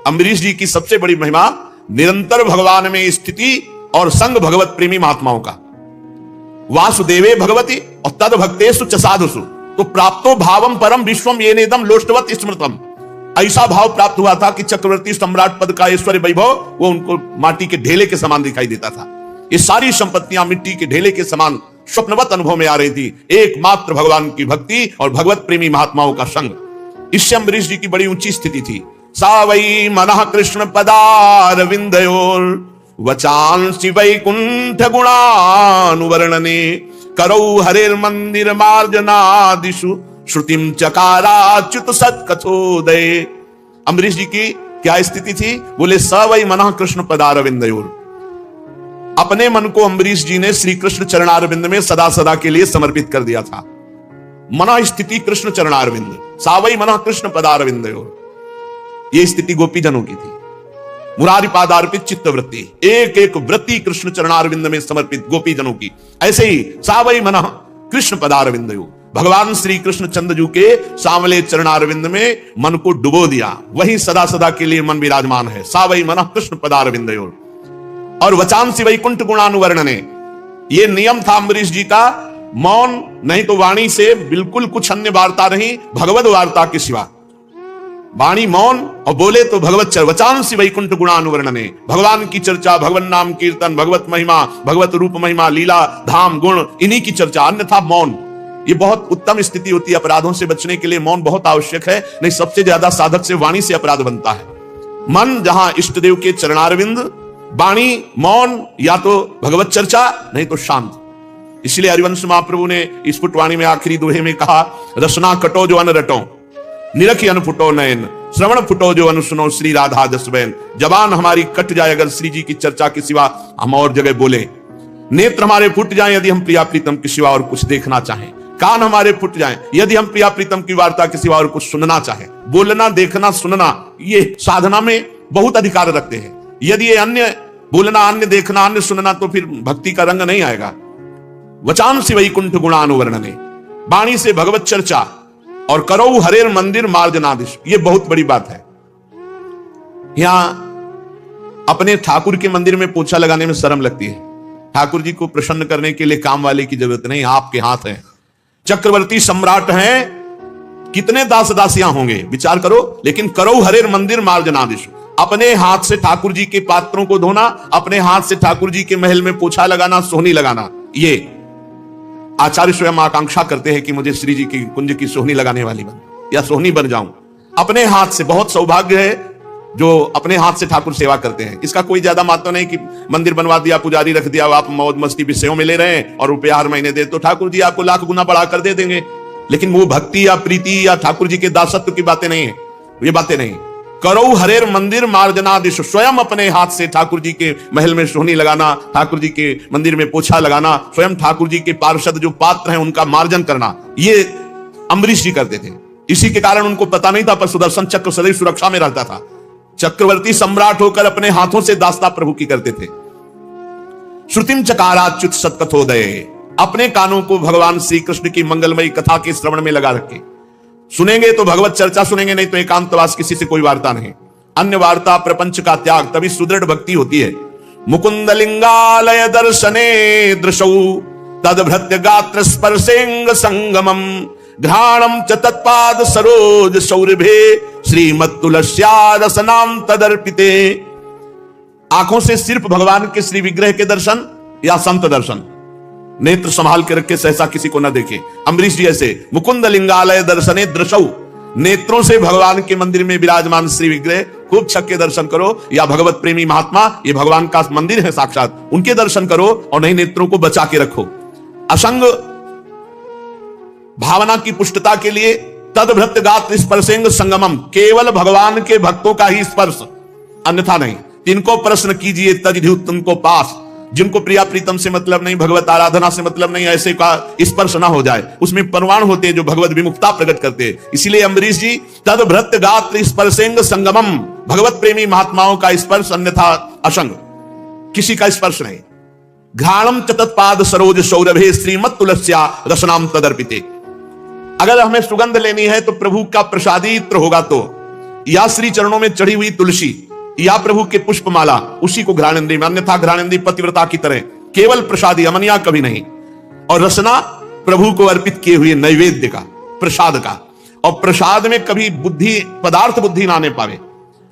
अम्बरीश जी की सबसे बड़ी महिमा निरंतर भगवान में स्थिति और संग भगवत प्रेमी महात्माओं का। वासुदेवे भगवती और तद्भक्तेषु च साधुषु, तो प्राप्तो भावम परम विश्वम येनेदं लोष्टवत् स्मृतम्। ऐसा भाव प्राप्त हुआ था कि चक्रवर्ती सम्राट पद का ऐश्वर्य वैभव वो उनको माटी के ढेले के समान दिखाई देता था। ये सारी संपत्तियां मिट्टी के ढेले के समान स्वप्नवत अनुभव में आ रही थी। एकमात्र भगवान की भक्ति और भगवत प्रेमी महात्माओं का संग, इससे अम्बरीश जी की बड़ी ऊंची स्थिति थी। सा वै मनः कृष्ण पदारविंदयोर वचांसि वैकुंठ गुणानुवर्णने करौ हरेर मंदिर मार्जनादिषु श्रुतिम चकाराच्युत सत्कथोदय। अम्बरीश जी की क्या स्थिति थी? बोले स वै मनः कृष्ण पदारविंदयोर, अपने मन को अम्बरीश जी ने श्री कृष्ण चरणारविंद में सदा सदा के लिए समर्पित कर दिया था। मना स्थिति कृष्ण चरणारविंद, सावई मना कृष्ण पदारविंदयोर, ये स्थिति गोपीजनों की थी। मुरारी पादार्पित चित्त वृत्ति, एक एक वृत्ति कृष्ण चरणारविंद में समर्पित गोपीजनों की। ऐसे ही सावई मना कृष्ण पदारविंदयोर, भगवान श्री कृष्ण चंद्रजू के सांवले चरणारविंद में मन को डुबो दिया, वही सदा सदा के लिए मन विराजमान है। सावई मना कृष्ण पदारविंदयोर। और वचांसि वैकुंठ गुणानुवर्णने, ये नियम था अम्बरीश जी का, मौन नहीं तो वाणी से बिल्कुल कुछ अन्य वार्ता नहीं, भगवत वार्ता के सिवा। वाणी मौन और बोले तो भगवत चर, वचांसि वैकुंठ गुणानुवर्णने, भगवान की चर्चा, भगवान नाम कीर्तन, भगवत महिमा, भगवत रूप महिमा, लीला धाम गुण, इन्हीं की चर्चा, अन्यथा मौन। ये बहुत उत्तम स्थिति होती है। अपराधों से बचने के लिए मौन बहुत आवश्यक है, नहीं सबसे ज्यादा साधक से वाणी से अपराध बनता है। मन जहां इष्ट देव के चरणारविंद, वाणी मौन, या तो भगवत चर्चा नहीं तो शांत। इसलिए हरिवंश महाप्रभु ने इस पुटवाणी में आखिरी दोहे में कहा, रसना कटो जो अन रटो, निरखी अन फुटो नयन, श्रवण फुटो जो अन सुनो, श्री राधा जसबैन। जबान हमारी कट जाए अगर श्री जी की चर्चा के सिवा हम और जगह बोले, नेत्र हमारे फुट जाएं यदि हम प्रिया प्रीतम के सिवा और कुछ देखना चाहें, कान हमारे फुट जाएं यदि हम प्रिया प्रीतम की वार्ता के सिवा और कुछ सुनना चाहें। बोलना, देखना, सुनना, ये साधना में बहुत अधिकार रखते हैं। यदि ये अन्य बोलना, अन्य देखना, अन्य सुनना, तो फिर भक्ति का रंग नहीं आएगा। वचांसि वैकुंठ गुणानुवर्णने, वाणी से भगवत चर्चा, और करो हरेर मंदिर मार्जनादिश। ये बहुत बड़ी बात है। यहां अपने ठाकुर के मंदिर में पोछा लगाने में शर्म लगती है। ठाकुर जी को प्रसन्न करने के लिए काम वाले की जरूरत नहीं, आपके हाथ है। चक्रवर्ती सम्राट हैं, कितने दास दासियां होंगे विचार करो। लेकिन करो हरेर मंदिर मार्जनादिश, अपने हाथ से ठाकुर जी के पात्रों को धोना, अपने हाथ से ठाकुर जी के महल में पोछा लगाना, सोहनी लगाना, ये आचार्य स्वयं आकांक्षा करते हैं कि मुझे श्री जी की कुंज की सोहनी लगाने वाली बन, या सोहनी बन जाऊं। अपने हाथ से, बहुत सौभाग्य है जो अपने हाथ से ठाकुर सेवा करते हैं। इसका कोई ज्यादा महत्व नहीं कि मंदिर बनवा दिया, पुजारी रख दिया, आप मौज मस्ती विषयों में ले रहे हैं और रुपया हर महीने दे, तो ठाकुर जी आपको लाख गुना बढ़ा कर दे देंगे। लेकिन वो भक्ति या प्रीति या ठाकुर जी के दासत्व की बातें नहीं है, ये बातें नहीं। करो हरेर मंदिर मार्जनादिश, स्वयं अपने हाथ से ठाकुर जी के महल में सोहनी लगाना, ठाकुर जी के मंदिर में पोछा लगाना, स्वयं ठाकुर जी के पार्षद जो पात्र हैं उनका मार्जन करना, ये अम्बरीश जी करते थे। इसी के कारण उनको पता नहीं था, पर सुदर्शन चक्र सदैव सुरक्षा में रहता था। चक्रवर्ती सम्राट होकर अपने हाथों से दास्ता प्रभु की करते थे। श्रुतिम चकाराच्युत सत्कथोदय, अपने कानों को भगवान श्री कृष्ण की मंगलमयी कथा के श्रवण में लगा रखे। सुनेंगे तो भगवत चर्चा सुनेंगे, नहीं तो एकांतवास, किसी से कोई वार्ता नहीं। अन्य वार्ता प्रपंच का त्याग, तभी सुदृढ़ भक्ति होती है। मुकुंद लिंगालय दर्शने दृशौ तदभृत्य गात्र स्पर्शेंग संगमम, घ्राणम च तत्पाद सरोज सौरभे, श्रीमत्तुलस्या रसनाम तदर्पिते। आंखों से सिर्फ भगवान के श्री विग्रह के दर्शन या संत दर्शन, नेत्र संभाल के रखे, सहसा किसी को न देखे। अम्बरीश जी ऐसे, मुकुंद लिंगालय दर्शने दृशौ, नेत्रों से भगवान के मंदिर में विराजमान श्री विग्रह खूब छक के दर्शन करो, या भगवत प्रेमी महात्मा, ये भगवान का मंदिर है साक्षात, उनके दर्शन करो, और नहीं नेत्रों को बचा के रखो। असंग भावना की पुष्टता के लिए तदभृत्य गात्र स्पर्शेंग संगमम, केवल भगवान के भक्तों का ही स्पर्श, अन्यथा नहीं। तिनको प्रश्न कीजिए तजधि तुमको पास, जिनको प्रिया प्रीतम से मतलब नहीं, भगवत आराधना से मतलब नहीं, ऐसे का स्पर्श ना हो जाए, उसमें परवान होते हैं जो भगवत विमुक्ता प्रकट करते हैं। इसीलिए अम्बरीश जी तदभृत्य गात्र स्पर्शेंग संगमम, भगवत प्रेमी महात्माओं का स्पर्श, अन्यथा असंग, किसी का स्पर्श नहीं। घ्राणम च तत्पाद सरोज सौरभे, श्रीमत्तुलस्या रसनाम तदर्पिते। अगर हमें सुगंध लेनी है तो प्रभु का प्रसादी इत्र होगा, तो या श्री चरणों में चढ़ी हुई तुलसी, या प्रभु के पुष्पमाला, उसी को घ्राणेंद्री में, अन्यथा घ्राणेंद्री पतिव्रता की तरह केवल प्रसादी, अमनिया कभी नहीं। और रसना प्रभु को अर्पित किए हुए नैवेद्य का, प्रसाद का। और प्रसाद में कभी बुद्धि, पदार्थ बुद्धि ना आने पावे,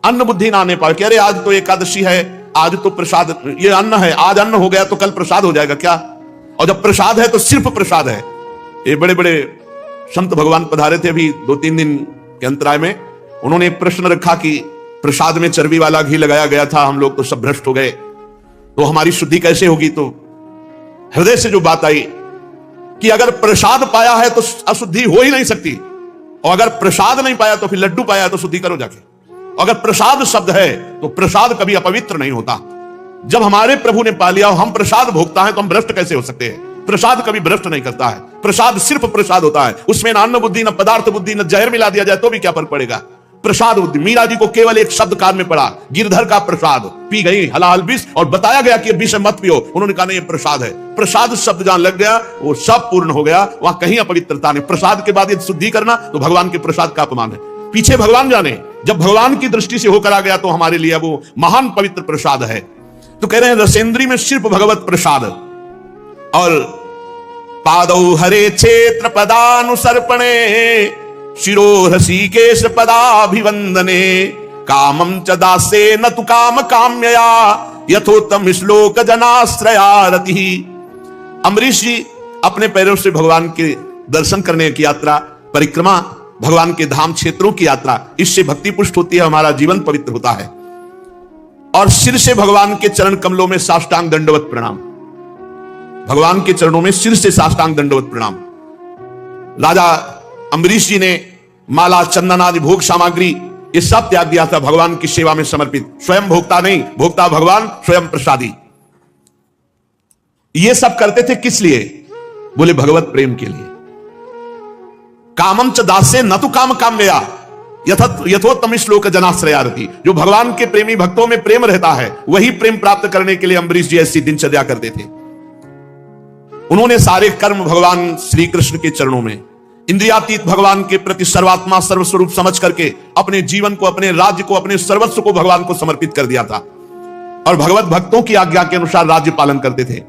अन्न बुद्धि ना आने पावे कि अरे आज तो एकादशी है, आज तो प्रसाद, ये अन्न है, आज अन्न हो गया तो कल प्रसाद हो जाएगा क्या। और जब प्रसाद है तो सिर्फ प्रसाद है। ये बड़े बड़े संत भगवान पधारे थे अभी 2-3 दिन के अंतराय में, उन्होंने एक प्रश्न रखा कि प्रसाद में चर्बी वाला घी लगाया गया था, हम लोग तो सब भ्रष्ट हो गए, तो हमारी शुद्धि कैसे होगी। तो हृदय से जो बात आई कि अगर प्रसाद पाया है तो अशुद्धि हो ही नहीं सकती, और अगर प्रसाद नहीं पाया तो फिर लड्डू पाया तो शुद्धि करो जाके। अगर प्रसाद शब्द है तो प्रसाद कभी अपवित्र नहीं होता। जब हमारे प्रभु ने पा लिया और हम प्रसाद भोगता है तो हम भ्रष्ट कैसे हो सकते हैं। प्रसाद कभी भ्रष्ट नहीं करता है, प्रसाद सिर्फ प्रसाद होता है, उसमें न अन्न बुद्धि, न पदार्थ बुद्धि, न जहर मिला दिया जाए तो भी क्या फर्क पड़ेगा। प्रसाद बुद्धि, मीरा जी को केवल एक शब्द कान में पड़ा, गिरधर का प्रसाद, पी गई हलाल विष, और बताया गया कि विष मत पियो, उन्होंने कहा नहीं ये प्रसाद है। प्रसाद शब्द जहां लग गया वो सब पूर्ण हो गया, वहां कहीं अपवित्रता नहीं। प्रसाद के बाद यदि शुद्धि करना तो भगवान के प्रसाद का अपमान है, पीछे भगवान जाने। जब भगवान की दृष्टि से होकर आ गया तो हमारे लिए वो महान पवित्र प्रसाद है। तो कह रहे हैं रसेंद्री में सिर्फ भगवत प्रसाद। और पादौ हरे क्षेत्र पदानुसर्पणे, शिरो ऋषिकेश पदाभिवंदने, कामं च दासे न तु काम काम्यया, यथोत्तम श्लोक जनाश्रया रति। अम्बरीश जी अपने पैरों से भगवान के दर्शन करने की यात्रा, परिक्रमा, भगवान के धाम क्षेत्रों की यात्रा, इससे भक्ति पुष्ट होती है, हमारा जीवन पवित्र होता है। और सिर से भगवान के चरण कमलों में साष्टांग दंडवत प्रणाम। भगवान के चरणों में सिर से साष्टांग दंडवत प्रणाम। राजा अम्बरीश जी ने माला, चंदन आदि भोग सामग्री ये सब त्याग दिया था भगवान की सेवा में समर्पित। स्वयं भोक्ता नहीं, भोक्ता भगवान, स्वयं प्रसादी। ये सब करते थे किस लिए? बोले भगवत प्रेम के लिए। कामम च दासे न तो काम काम गया यथोत्तम श्लोक जनाश्रयारती। जो भगवान के प्रेमी भक्तों में प्रेम रहता है वही प्रेम प्राप्त करने के लिए अम्बरीश जी ऐसी दिनचर्या करते थे। उन्होंने सारे कर्म भगवान श्री कृष्ण के चरणों में इंद्रियातीत भगवान के प्रति सर्वात्मा सर्वस्वरूप समझ करके अपने जीवन को, अपने राज्य को, अपने सर्वस्व को भगवान को समर्पित कर दिया था और भगवत भक्तों की आज्ञा के अनुसार राज्य पालन करते थे।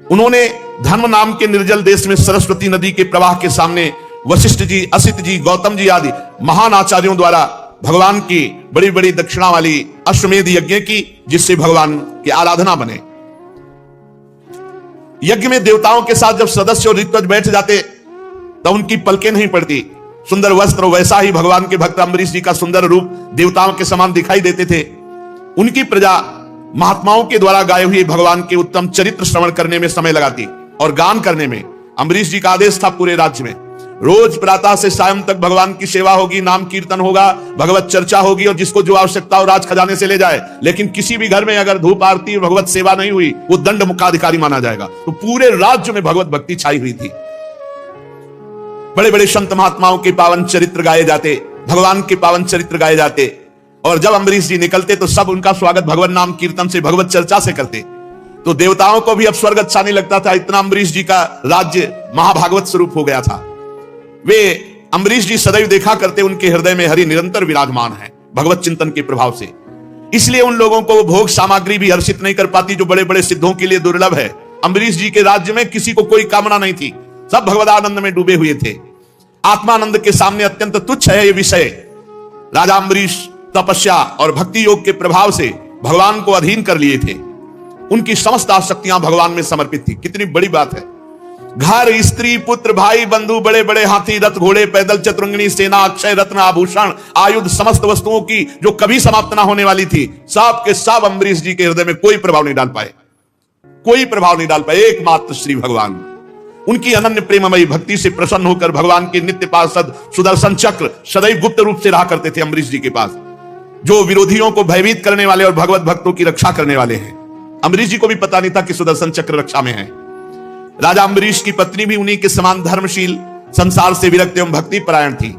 उन्होंने धर्म नाम के निर्जल देश में सरस्वती नदी के प्रवाह के सामने वशिष्ठ जी, असित जी, गौतम जी आदि महान आचार्यों द्वारा भगवान की बड़ी बड़ी दक्षिणा वाली अश्वमेध यज्ञ की, जिससे भगवान की आराधना बने। यज्ञ में देवताओं के साथ जब सदस्य और ऋत्विज बैठ जाते तो उनकी पलकें नहीं पड़ती। सुंदर वस्त्र, वैसा ही भगवान के भक्त अम्बरीश जी का सुंदर रूप देवताओं के समान दिखाई देते थे। उनकी प्रजा महात्माओं के द्वारा गाए हुए भगवान के उत्तम चरित्र श्रवण करने में समय लगाती और गान करने में। अम्बरीश जी का आदेश था पूरे राज्य में रोज प्रातः से सायं तक भगवान की सेवा होगी, नाम कीर्तन होगा, भगवत चर्चा होगी और जिसको जो आवश्यकता हो राज खजाने से ले जाए। लेकिन किसी भी घर में अगर धूप आरती और भगवत सेवा नहीं हुई वो दंड मुक्ताधिकारी माना जाएगा। तो पूरे राज्य में भगवत भक्ति छाई हुई थी। बड़े बड़े संत महात्माओं के पावन चरित्र गाए जाते, भगवान के पावन चरित्र गाए जाते और जब अम्बरीश जी निकलते तो सब उनका स्वागत भगवत नाम कीर्तन से, भगवत चर्चा से करते। तो देवताओं को भी अब स्वर्ग अच्छा नहीं लगता था। इतना अम्बरीश जी का राज्य महाभागवत स्वरूप हो गया था। वे अम्बरीश जी सदैव देखा करते उनके हृदय में हरि निरंतर विराजमान है भगवत चिंतन के प्रभाव से। इसलिए उन लोगों को भोग सामग्री भी हर्षित नहीं कर पाती जो बड़े बड़े सिद्धों के लिए दुर्लभ है। अम्बरीश जी के राज्य में किसी को कोई कामना नहीं थी, सब भगवदानंद में डूबे हुए थे। आत्मानंद के सामने अत्यंत तुच्छ है ये विषय। राजा अम्बरीश तपस्या और भक्ति योग के प्रभाव से भगवान को अधीन कर लिए थे। उनकी समस्त आसक्तियां भगवान में समर्पित थी। कितनी बड़ी बात है। घर, स्त्री, पुत्र, भाई, बंधु, बड़े बड़े हाथी, रथ, घोड़े, पैदल, चतुरंगिनी सेना, अक्षय रत्न, आभूषण, आयुध, समस्त वस्तुओं की जो कभी समाप्त ना होने वाली थी, सब के सब अम्बरीश जी के हृदय में कोई प्रभाव नहीं डाल पाए, कोई प्रभाव नहीं डाल पाए। एकमात्र श्री भगवान उनकी अनन्य प्रेममयी भक्ति से प्रसन्न होकर भगवान के नित्य पार्षद सुदर्शन चक्र सदैव गुप्त रूप से रहा करते थे अम्बरीश जी के पास, जो विरोधियों को भयभीत करने वाले और भगवत भक्तों की रक्षा करने वाले हैं। अम्बरीश जी को भी पता नहीं था कि सुदर्शन चक्र रक्षा में है। राजा अम्बरीश की पत्नी भी उन्हीं के समान धर्मशील, संसार से विरक्त एवं भक्ति परायण थी।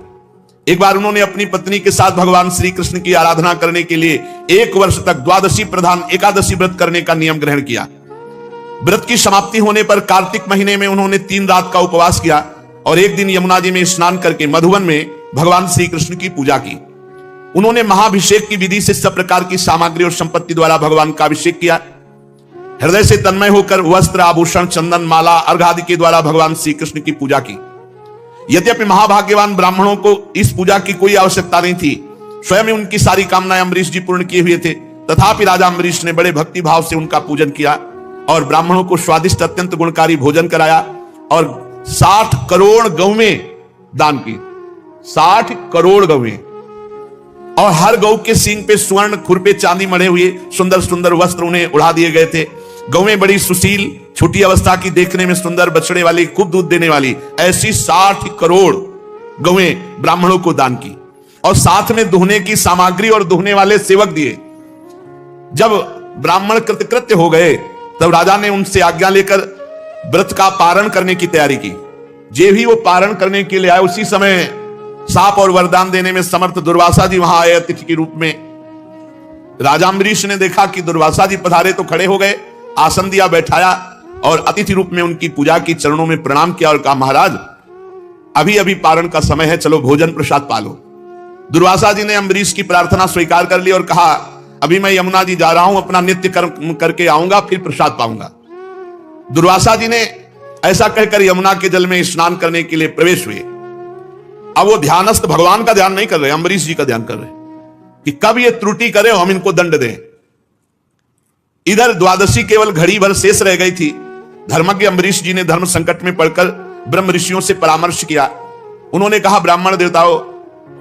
एक बार उन्होंने अपनी पत्नी के साथ भगवान श्री कृष्ण की आराधना करने के लिए 1 वर्ष तक द्वादशी प्रधान एकादशी व्रत करने का नियम ग्रहण किया। व्रत की समाप्ति होने पर कार्तिक महीने में उन्होंने 3 रात का उपवास किया और एक दिन यमुना जी में स्नान करके मधुवन में भगवान श्री कृष्ण की पूजा की। उन्होंने महाभिषेक की विधि से सब प्रकार की सामग्री और संपत्ति द्वारा भगवान का अभिषेक किया। हृदय से तन्मय होकर वस्त्र, आभूषण, चंदन, माला, अर्घ आदि के द्वारा भगवान श्री कृष्ण की पूजा की। यद्यपि महाभाग्यवान ब्राह्मणों को इस पूजा की कोई आवश्यकता नहीं थी, स्वयं उनकी सारी कामनाएं अम्बरीश जी पूर्ण किए हुए थे, तथापि राजा अम्बरीश ने बड़े भक्ति भाव से उनका पूजन किया और ब्राह्मणों को स्वादिष्ट अत्यंत गुणकारी भोजन कराया और 60 करोड़ गौवें दान की। 60 करोड़ गौवें, और हर गौ के सींग पे स्वर्ण, खुर पे चांदी मढ़े हुए सुंदर सुंदर वस्त्र उन्हें उड़ा दिए गए थे। गौवें बड़ी सुशील, छोटी अवस्था की, देखने में सुंदर, बछड़े वाली, खूब दूध देने वाली, ऐसी 60 करोड़ गौवें ब्राह्मणों को दान की और साथ में दुहने की सामग्री और दुहने वाले सेवक दिए। जब ब्राह्मण कृतकृत्य हो गए तब राजा ने उनसे आज्ञा लेकर व्रत का पारण करने की तैयारी की। जे भी वो पारण करने के लिए आए उसी समय साप और वरदान देने में समर्थ दुर्वासा जी वहां आए अतिथि के रूप में। राजा अम्बरीश ने देखा कि दुर्वासा जी पधारे तो खड़े हो गए, आसन दिया, बैठाया और अतिथि रूप में उनकी पूजा की, चरणों में प्रणाम किया और कहा, महाराज अभी अभी पारण का समय है, चलो भोजन प्रसाद पालो। दुर्वासा जी ने अम्बरीश की प्रार्थना स्वीकार कर ली और कहा, अभी मैं यमुना जी जा रहा हूं, अपना नित्य कर्म करके आऊंगा, फिर प्रसाद पाऊंगा। दुर्वासा जी ने ऐसा कहकर यमुना के जल में स्नान करने के लिए प्रवेश हुए। अब वो ध्यानस्थ भगवान का ध्यान नहीं कर रहे, अम्बरीश जी का ध्यान कर रहे कि कब ये त्रुटि करे हम इनको दंड दें। इधर द्वादशी केवल घड़ी भर शेष रह गई थी। धर्मज्ञ अम्बरीश जी ने धर्म संकट में पड़कर ब्रह्म ऋषियों से परामर्श किया। उन्होंने कहा, ब्राह्मण देवताओं,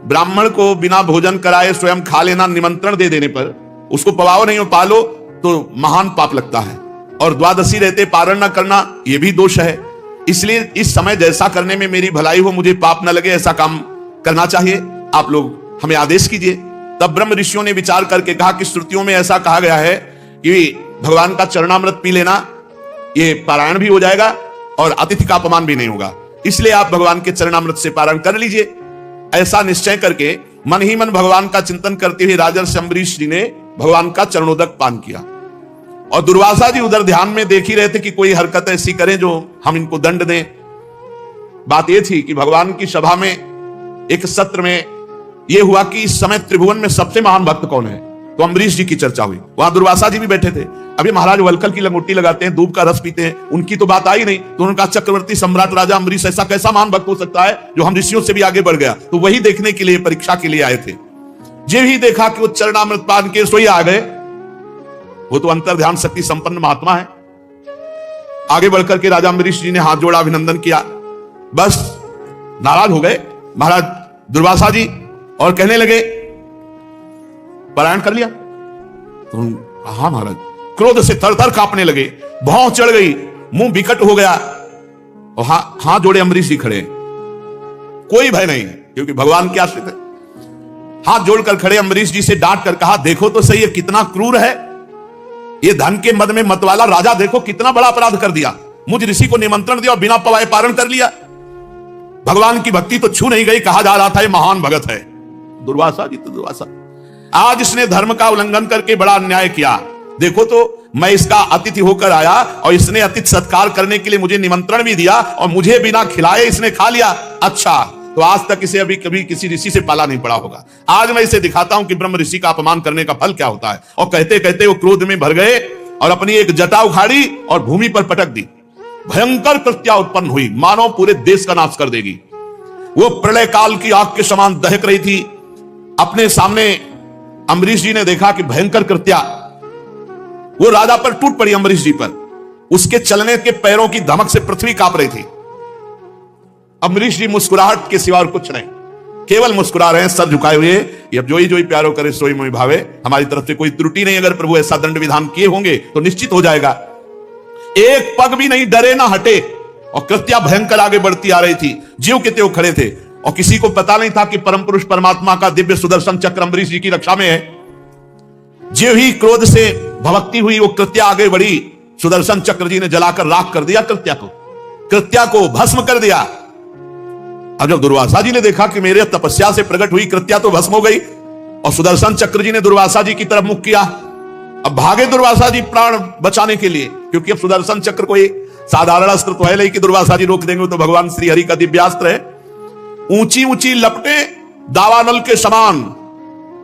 ब्राह्मण को बिना भोजन कराए स्वयं खा लेना, निमंत्रण दे देने पर उसको पवाओ नहीं हो, पालो तो महान पाप लगता है। और द्वादशी रहते पारण न करना, यह भी दोष है। इसलिए इस समय जैसा करने में मेरी भलाई हो, मुझे पाप न लगे, ऐसा काम करना चाहिए। आप लोग हमें आदेश कीजिए। तब ब्रह्म ऋषियों ने विचार करके कहा कि श्रुतियों में ऐसा कहा गया है कि भगवान का चरणामृत पी लेना, ये पारायण भी हो जाएगा और अतिथि का अपमान भी नहीं होगा, इसलिए आप भगवान के चरणामृत से पारायण कर लीजिए। ऐसा निश्चय करके मन ही मन भगवान का चिंतन करते हुए राजर्षि अम्बरीश जी ने भगवान का चरणोदक पान किया। और दुर्वासा जी उधर ध्यान में देख ही रहे थे कि कोई हरकत ऐसी करें जो हम इनको दंड दें। बात यह थी कि भगवान की सभा में एक सत्र में यह हुआ कि इस समय त्रिभुवन में सबसे महान भक्त कौन है, तो अम्बरीश जी की चर्चा हुई। वहां दुर्वासा जी भी बैठे थे। अभी महाराज वलकल की लंगोटी लगाते हैं, दूध का रस पीते हैं, उनकी तो बात आई नहीं। तो उन्होंने कहा चक्रवर्ती सम्राट राजा अम्बरीश ऐसा कैसा महान भक्त हो सकता है जो हम ऋषियों से भी आगे बढ़ गया। तो वही देखने के लिए, परीक्षा के लिए आए थे। जे ही देखा कि वो चरणामृत पान के सोई आ गए। वो तो अंतर ध्यान शक्ति संपन्न महात्मा है। आगे बढ़कर के राजा अम्बरीश जी ने हाथ जोड़ा, अभिनंदन किया। बस नाराज हो गए महाराज दुर्वासा जी और कहने लगे पारायण कर लिया। तो हाँ महाराज, क्रोध से थर-थर कांपने लगे, भौं चढ़ गई, मुंह विकट हो गया और हाथ जोड़े अम्बरीश जी खड़े, कोई भय नहीं क्योंकि भगवान के आश्रित है। हाथ जोड़कर खड़े अम्बरीश जी से डांट कर कहा, देखो तो सही है कितना क्रूर है ये धन के मद में मतवाला राजा, देखो कितना बड़ा अपराध कर दिया। मुझ ऋषि को निमंत्रण दिया और बिना पवाए पारण कर लिया। भगवान की भक्ति तो छू नहीं गई, कहा जा रहा था ये महान भगत है। दुर्वासा जी तो दुर्वासा, आज इसने धर्म का उल्लंघन करके बड़ा अन्याय किया। देखो तो मैं इसका अतिथि होकर आया और इसने अतिथि सत्कार करने के लिए मुझे निमंत्रण भी दिया और मुझे बिना खिलाए इसने खा लिया। अच्छा, तो आज तक इसे अभी कभी किसी ऋषि से पाला नहीं पड़ा होगा। आज मैं इसे दिखाता हूं कि ब्रह्म ऋषि का अपमान करने का फल क्या होता है। और कहते कहते वो क्रोध में भर गए और अपनी एक जटा उखाड़ी और भूमि पर पटक दी। भयंकर कृत्या उत्पन्न हुई, मानो पूरे देश का नाश कर देगी। वो प्रलय काल की आग के समान दहक रही थी। अपने सामने अम्बरीश जी ने देखा कि भयंकर कृत्या वो राजा पर टूट पड़ी, अम्बरीश जी पर। उसके चलने के पैरों की धमक से पृथ्वी कांप रही थी। अम्बरीश जी मुस्कुराहट के सिवा और कुछ नहीं, केवल मुस्कुरा रहे हैं, सर झुकाए हुए। अब जो ही प्यारो करे सोई मोहि भावे। हमारी तरफ से कोई त्रुटि नहीं, अगर प्रभु ऐसा दंड विधान किए होंगे तो निश्चित हो जाएगा। एक पग भी नहीं डरे ना हटे और कृत्या भयंकर आगे बढ़ती आ रही थी। जीव के त्यों खड़े थे और किसी को पता नहीं था कि परम पुरुष परमात्मा का दिव्य सुदर्शन चक्र अम्बरीश जी की रक्षा में है। जीव ही क्रोध से भवक्ति हुई, वो कृत्या आगे बढ़ी। सुदर्शन चक्र जी ने जलाकर राख कर दिया कृत्या को भस्म कर दिया। अब जब दुर्वासा जी ने देखा कि मेरे तपस्या से प्रकट हुई कृत्या तो भस्म हो गई और सुदर्शन चक्र जी ने दुर्वासा जी की तरफ मुख किया। अब भागे दुर्वासा जी प्राण बचाने के लिए, क्योंकि अब सुदर्शन चक्र कोई साधारण अस्त्र तो है नहीं कि दुर्वासा जी रोक देंगे, तो भगवान श्री हरि का दिव्यास्त्र है। ऊंची ऊंची लपटे दावानल के समान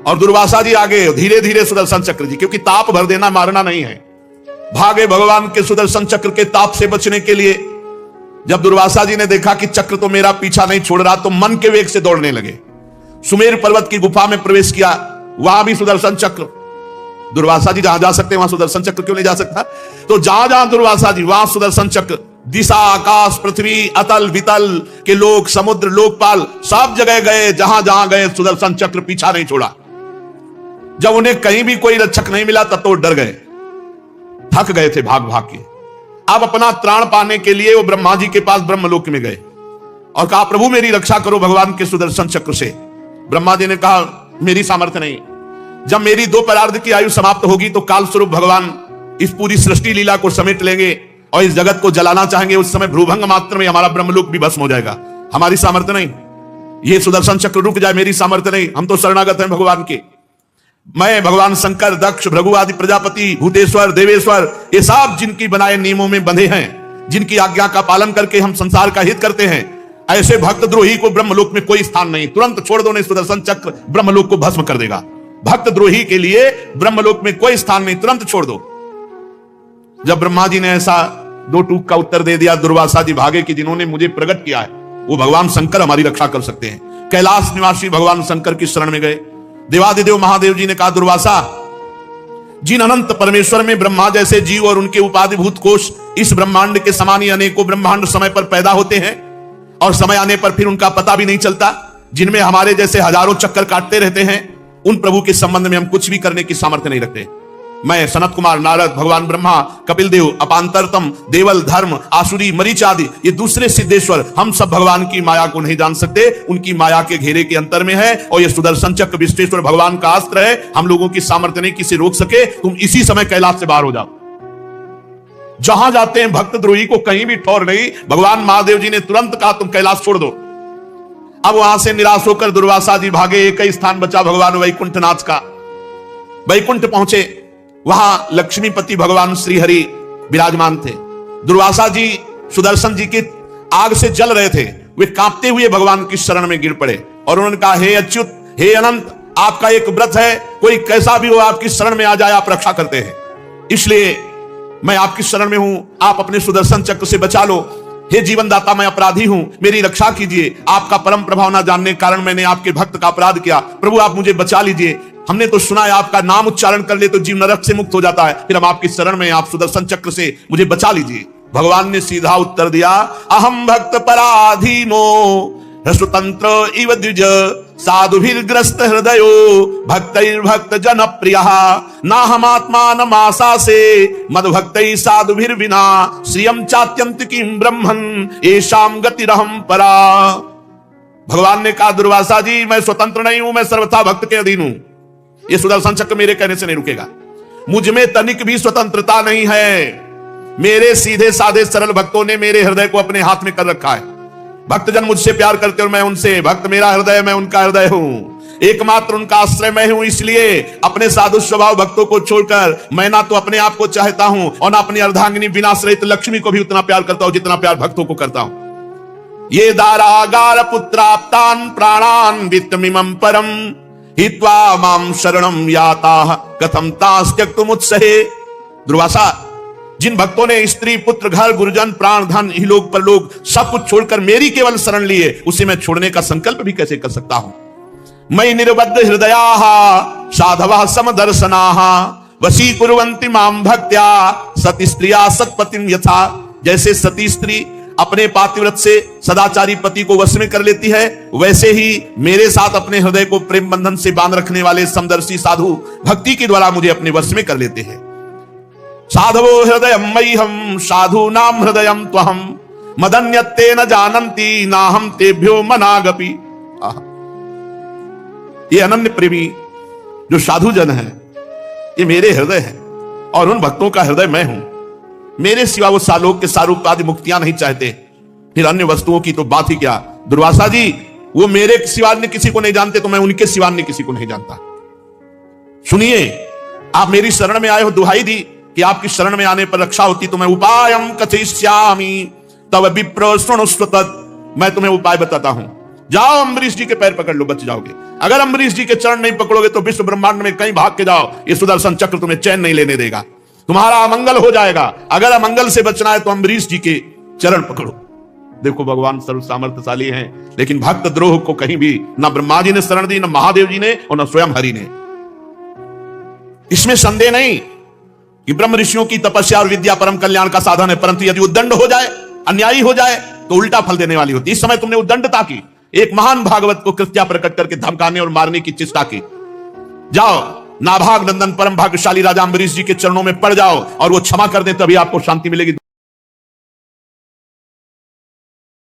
और दुर्वासा जी आगे धीरे धीरे सुदर्शन चक्र जी, क्योंकि ताप भर देना मारना नहीं है। भागे भगवान के सुदर्शन चक्र के ताप से बचने के लिए। जब दुर्वासा जी ने देखा कि चक्र तो मेरा पीछा नहीं छोड़ रहा, तो मन के वेग से दौड़ने लगे। सुमेर पर्वत की गुफा में प्रवेश किया, वहां भी सुदर्शन चक्र। दुर्वासा जी जहां जा सकते हैं वहां सुदर्शन चक्र क्यों नहीं जा सकता? तो जहां जहां दुर्वासा जी वहां सुदर्शन चक्र। दिशा, आकाश, पृथ्वी, अतल वितल के लोक, समुद्र, लोकपाल सब जगह गए। जहां जहां गए सुदर्शन चक्र पीछा नहीं छोड़ा। जब उन्हें कहीं भी कोई रक्षक नहीं मिला तब तो डर गए, थक गए थे भाग भाग के। अब अपना त्राण पाने के लिए वो ब्रह्मा जी के पास ब्रह्मलोक में गए और कहा, प्रभु मेरी रक्षा करो भगवान के सुदर्शन चक्र से। ब्रह्मा जी ने कहा, मेरी सामर्थ्य नहीं। जब मेरी 2 परार्ध की आयु समाप्त होगी तो काल स्वरूप भगवान इस पूरी सृष्टि लीला को समेट लेंगे और इस जगत को जलाना चाहेंगे। उस समय भ्रूभंग मात्र में हमारा ब्रह्मलोक भी भस्म हो जाएगा। हमारी सामर्थ्य नहीं, ये सुदर्शन चक्र रुक जाए, मेरी सामर्थ्य नहीं। हम तो शरणागत हैं भगवान के। मैं, भगवान शंकर, दक्ष, भृगु आदि प्रजापति, भूतेश्वर, देवेश्वर, ये सब जिनकी बनाए नियमों में बंधे हैं, जिनकी आज्ञा का पालन करके हम संसार का हित करते हैं, ऐसे भक्त द्रोही को ब्रह्मलोक में कोई स्थान नहीं। तुरंत छोड़ दो, नहीं सुदर्शन चक्र ब्रह्मलोक को भस्म कर देगा। भक्त द्रोही के लिए ब्रह्मलोक में कोई स्थान नहीं, तुरंत छोड़ दो। जब ब्रह्मा जी ने ऐसा 2 टूक का उत्तर दे दिया, दुर्वासा जी भागे कि जिन्होंने मुझे प्रकट किया है वो भगवान शंकर हमारी रक्षा कर सकते हैं। कैलाश निवासी भगवान शंकर की शरण में गए। देवादिदेव महादेव जी ने कहा, दुर्वासा, जिन अनंत परमेश्वर में ब्रह्मा जैसे जीव और उनके उपाधिभूत कोश इस ब्रह्मांड के समान ही अनेकों ब्रह्मांड समय पर पैदा होते हैं और समय आने पर फिर उनका पता भी नहीं चलता, जिनमें हमारे जैसे हजारों चक्कर काटते रहते हैं, उन प्रभु के संबंध में हम कुछ भी करने की सामर्थ्य नहीं रखते। मैं, सनत कुमार, नारद, भगवान ब्रह्मा, कपिल देव, अपांतरतम, देवल, धर्म, आसुरी, मरीच आदि ये दूसरे सिद्धेश्वर, हम सब भगवान की माया को नहीं जान सकते। उनकी माया के घेरे के अंतर में है। और ये सुदर्शन चक्र विश्वेश्वर भगवान का अस्त्र है। हम लोगों की सामर्थ्य नहीं किसे रोक सके। तुम इसी समय कैलाश से बाहर हो जाओ। जहां जाते हैं भक्त द्रोही को कहीं भी ठौर नहीं। भगवान महादेव जी ने तुरंत कहा तुम कैलाश छोड़ दो। अब वहां से निराश होकर दुर्वासा जी भागे। एक ही स्थान बचा भगवान वैकुंठनाथ का। वैकुंठ पहुंचे, वहां लक्ष्मीपति भगवान श्रीहरि विराजमान थे। दुर्वासा जी सुदर्शन जी के आग से जल रहे थे। वे कांपते हुए भगवान की शरण में गिर पड़े और उन्होंने कहा, हे अच्युत, हे अनंत, आपका एक व्रत है, कोई कैसा भी हो आपकी शरण में आ जाए, आप रक्षा करते हैं, इसलिए मैं आपकी शरण में हूं, आप अपने सुदर्शन चक्र से बचा लो। हे जीवन दाता, मैं अपराधी हूं, मेरी रक्षा कीजिए। आपका परम प्रभाव न जानने के कारण मैंने आपके भक्त का अपराध किया, प्रभु आप मुझे बचा लीजिए। हमने तो सुना है आपका नाम उच्चारण कर ले तो जीव नरक से मुक्त हो जाता है, फिर हम आपकी शरण में, आप सुदर्शन चक्र से मुझे बचा लीजिए। भगवान ने सीधा उत्तर दिया, अहम भक्त पराधीनो स्वतंत्र इव द्विज साधुभिर्ग्रस्त हृदयो भक्तैर्भक्त जन प्रिय ना हम आत्मा मासा से मद भक्त साधुभिर्विना श्रियम चात्यंतिकीं ब्रह्मन् एषाम गतिरहम परा। भगवान ने कहा, दुर्वासा जी, मैं स्वतंत्र नहीं हूं, मैं सर्वथा भक्त के अधीन हूं। ये सुदर्शन चक्र मेरे कहने से नहीं रुकेगा। मुझ में तनिक भी स्वतंत्रता नहीं है। मेरे सीधे साधे सरल भक्तों ने मेरे हृदय को अपने हाथ में कर रखा है। भक्तजन मुझसे प्यार करते और मैं उनसे। भक्त मेरा हृदय, मैं उनका हृदय हूं। एकमात्र उनका आश्रय मैं हूं। इसलिए अपने साधु स्वभाव भक्तों को छोड़कर मैं ना तो अपने आप को चाहता हूं और ना अपनी अर्धांगिनी विनाश रहित लक्ष्मी को भी उतना प्यार करता हूं जितना प्यार भक्तों को करता हूं। ये दारागार पुत्राप्तान प्राणान वित्तमिमं परम हित्वा माम शरणम याता कथम तास त्यक्तुमुत्सहे। दुर्वासा, जिन भक्तों ने स्त्री, पुत्र, घर, गुरुजन, प्राण, धन, इहलोक परलोक सब कुछ छोड़कर मेरी केवल शरण लिए, उसे मैं छोड़ने का संकल्प भी कैसे कर सकता हूं। मैं निर्बद्ध हृदयाः साधवः समदर्शनाः वशीकुर्वन्ति मां भक्त्या सती स्त्रिया सत्पतिं यथा। जैसे सती स्त्री अपने पातिव्रत से सदाचारी पति को वश में कर लेती है, वैसे ही मेरे साथ अपने हृदय को प्रेम बंधन से बांध रखने वाले समदर्शी साधु भक्ति के द्वारा मुझे अपने वश में कर लेते हैं। साधवो हृदयं मह्यं साधूनां हृदयं त्वहं मदन्यत्ते न जानन्ति नाहं तेभ्यो मनागपि। ये अनन्य प्रेमी जो साधु जन है, ये मेरे हृदय है और उन भक्तों का हृदय मैं हूं। मेरे सिवा वो सालोक के सारूप आदि मुक्तियां नहीं चाहते, फिर अन्य वस्तुओं की तो बात ही क्या। दुर्वासा जी, वो मेरे सिवा अन्य किसी को नहीं जानते तो मैं उनके सिवा अन्य किसी को नहीं जानता। सुनिए, आप मेरी शरण में आए हो, दुहाई दी कि आपकी शरण में आने पर रक्षा होती तो मैं उपायम कथयिष्यामि तव विप्र शृणुष्व तत्। मैं तुम्हें उपाय बताता हूं। जाओ अम्बरीश जी के पैर पकड़ लो, बच जाओगे। अगर अम्बरीश जी के चरण नहीं पकड़ोगे तो विश्व ब्रह्मांड में कहीं भाग के जाओ, ये सुदर्शन चक्र तुम्हें चैन नहीं लेने देगा, तुम्हारा अमंगल हो जाएगा। अगर अमंगल से बचना है तो अम्बरीश जी के चरण पकड़ो। देखो, भगवान सर्व सामर्थ्यशाली हैं, लेकिन भक्त द्रोह को कहीं भी न ब्रह्मा जी ने शरण दी, न महादेव जी ने और न स्वयं हरि ने। इसमें संदेह नहीं कि ब्रह्म ऋषियों की तपस्या और विद्या परम कल्याण का साधन है, परंतु यदि उद्दंड हो जाए, अन्यायी हो जाए तो उल्टा फल देने वाली होती। इस समय तुमने उद्दंडता की, एक महान भागवत को कृत्या प्रकट करके धमकाने और मारने की चेष्टा की। जाओ, नाभाग नंदन परम भाग्यशाली राजा अम्बरीश जी के चरणों में पड़ जाओ और वो क्षमा कर दे, तभी आपको शांति मिलेगी।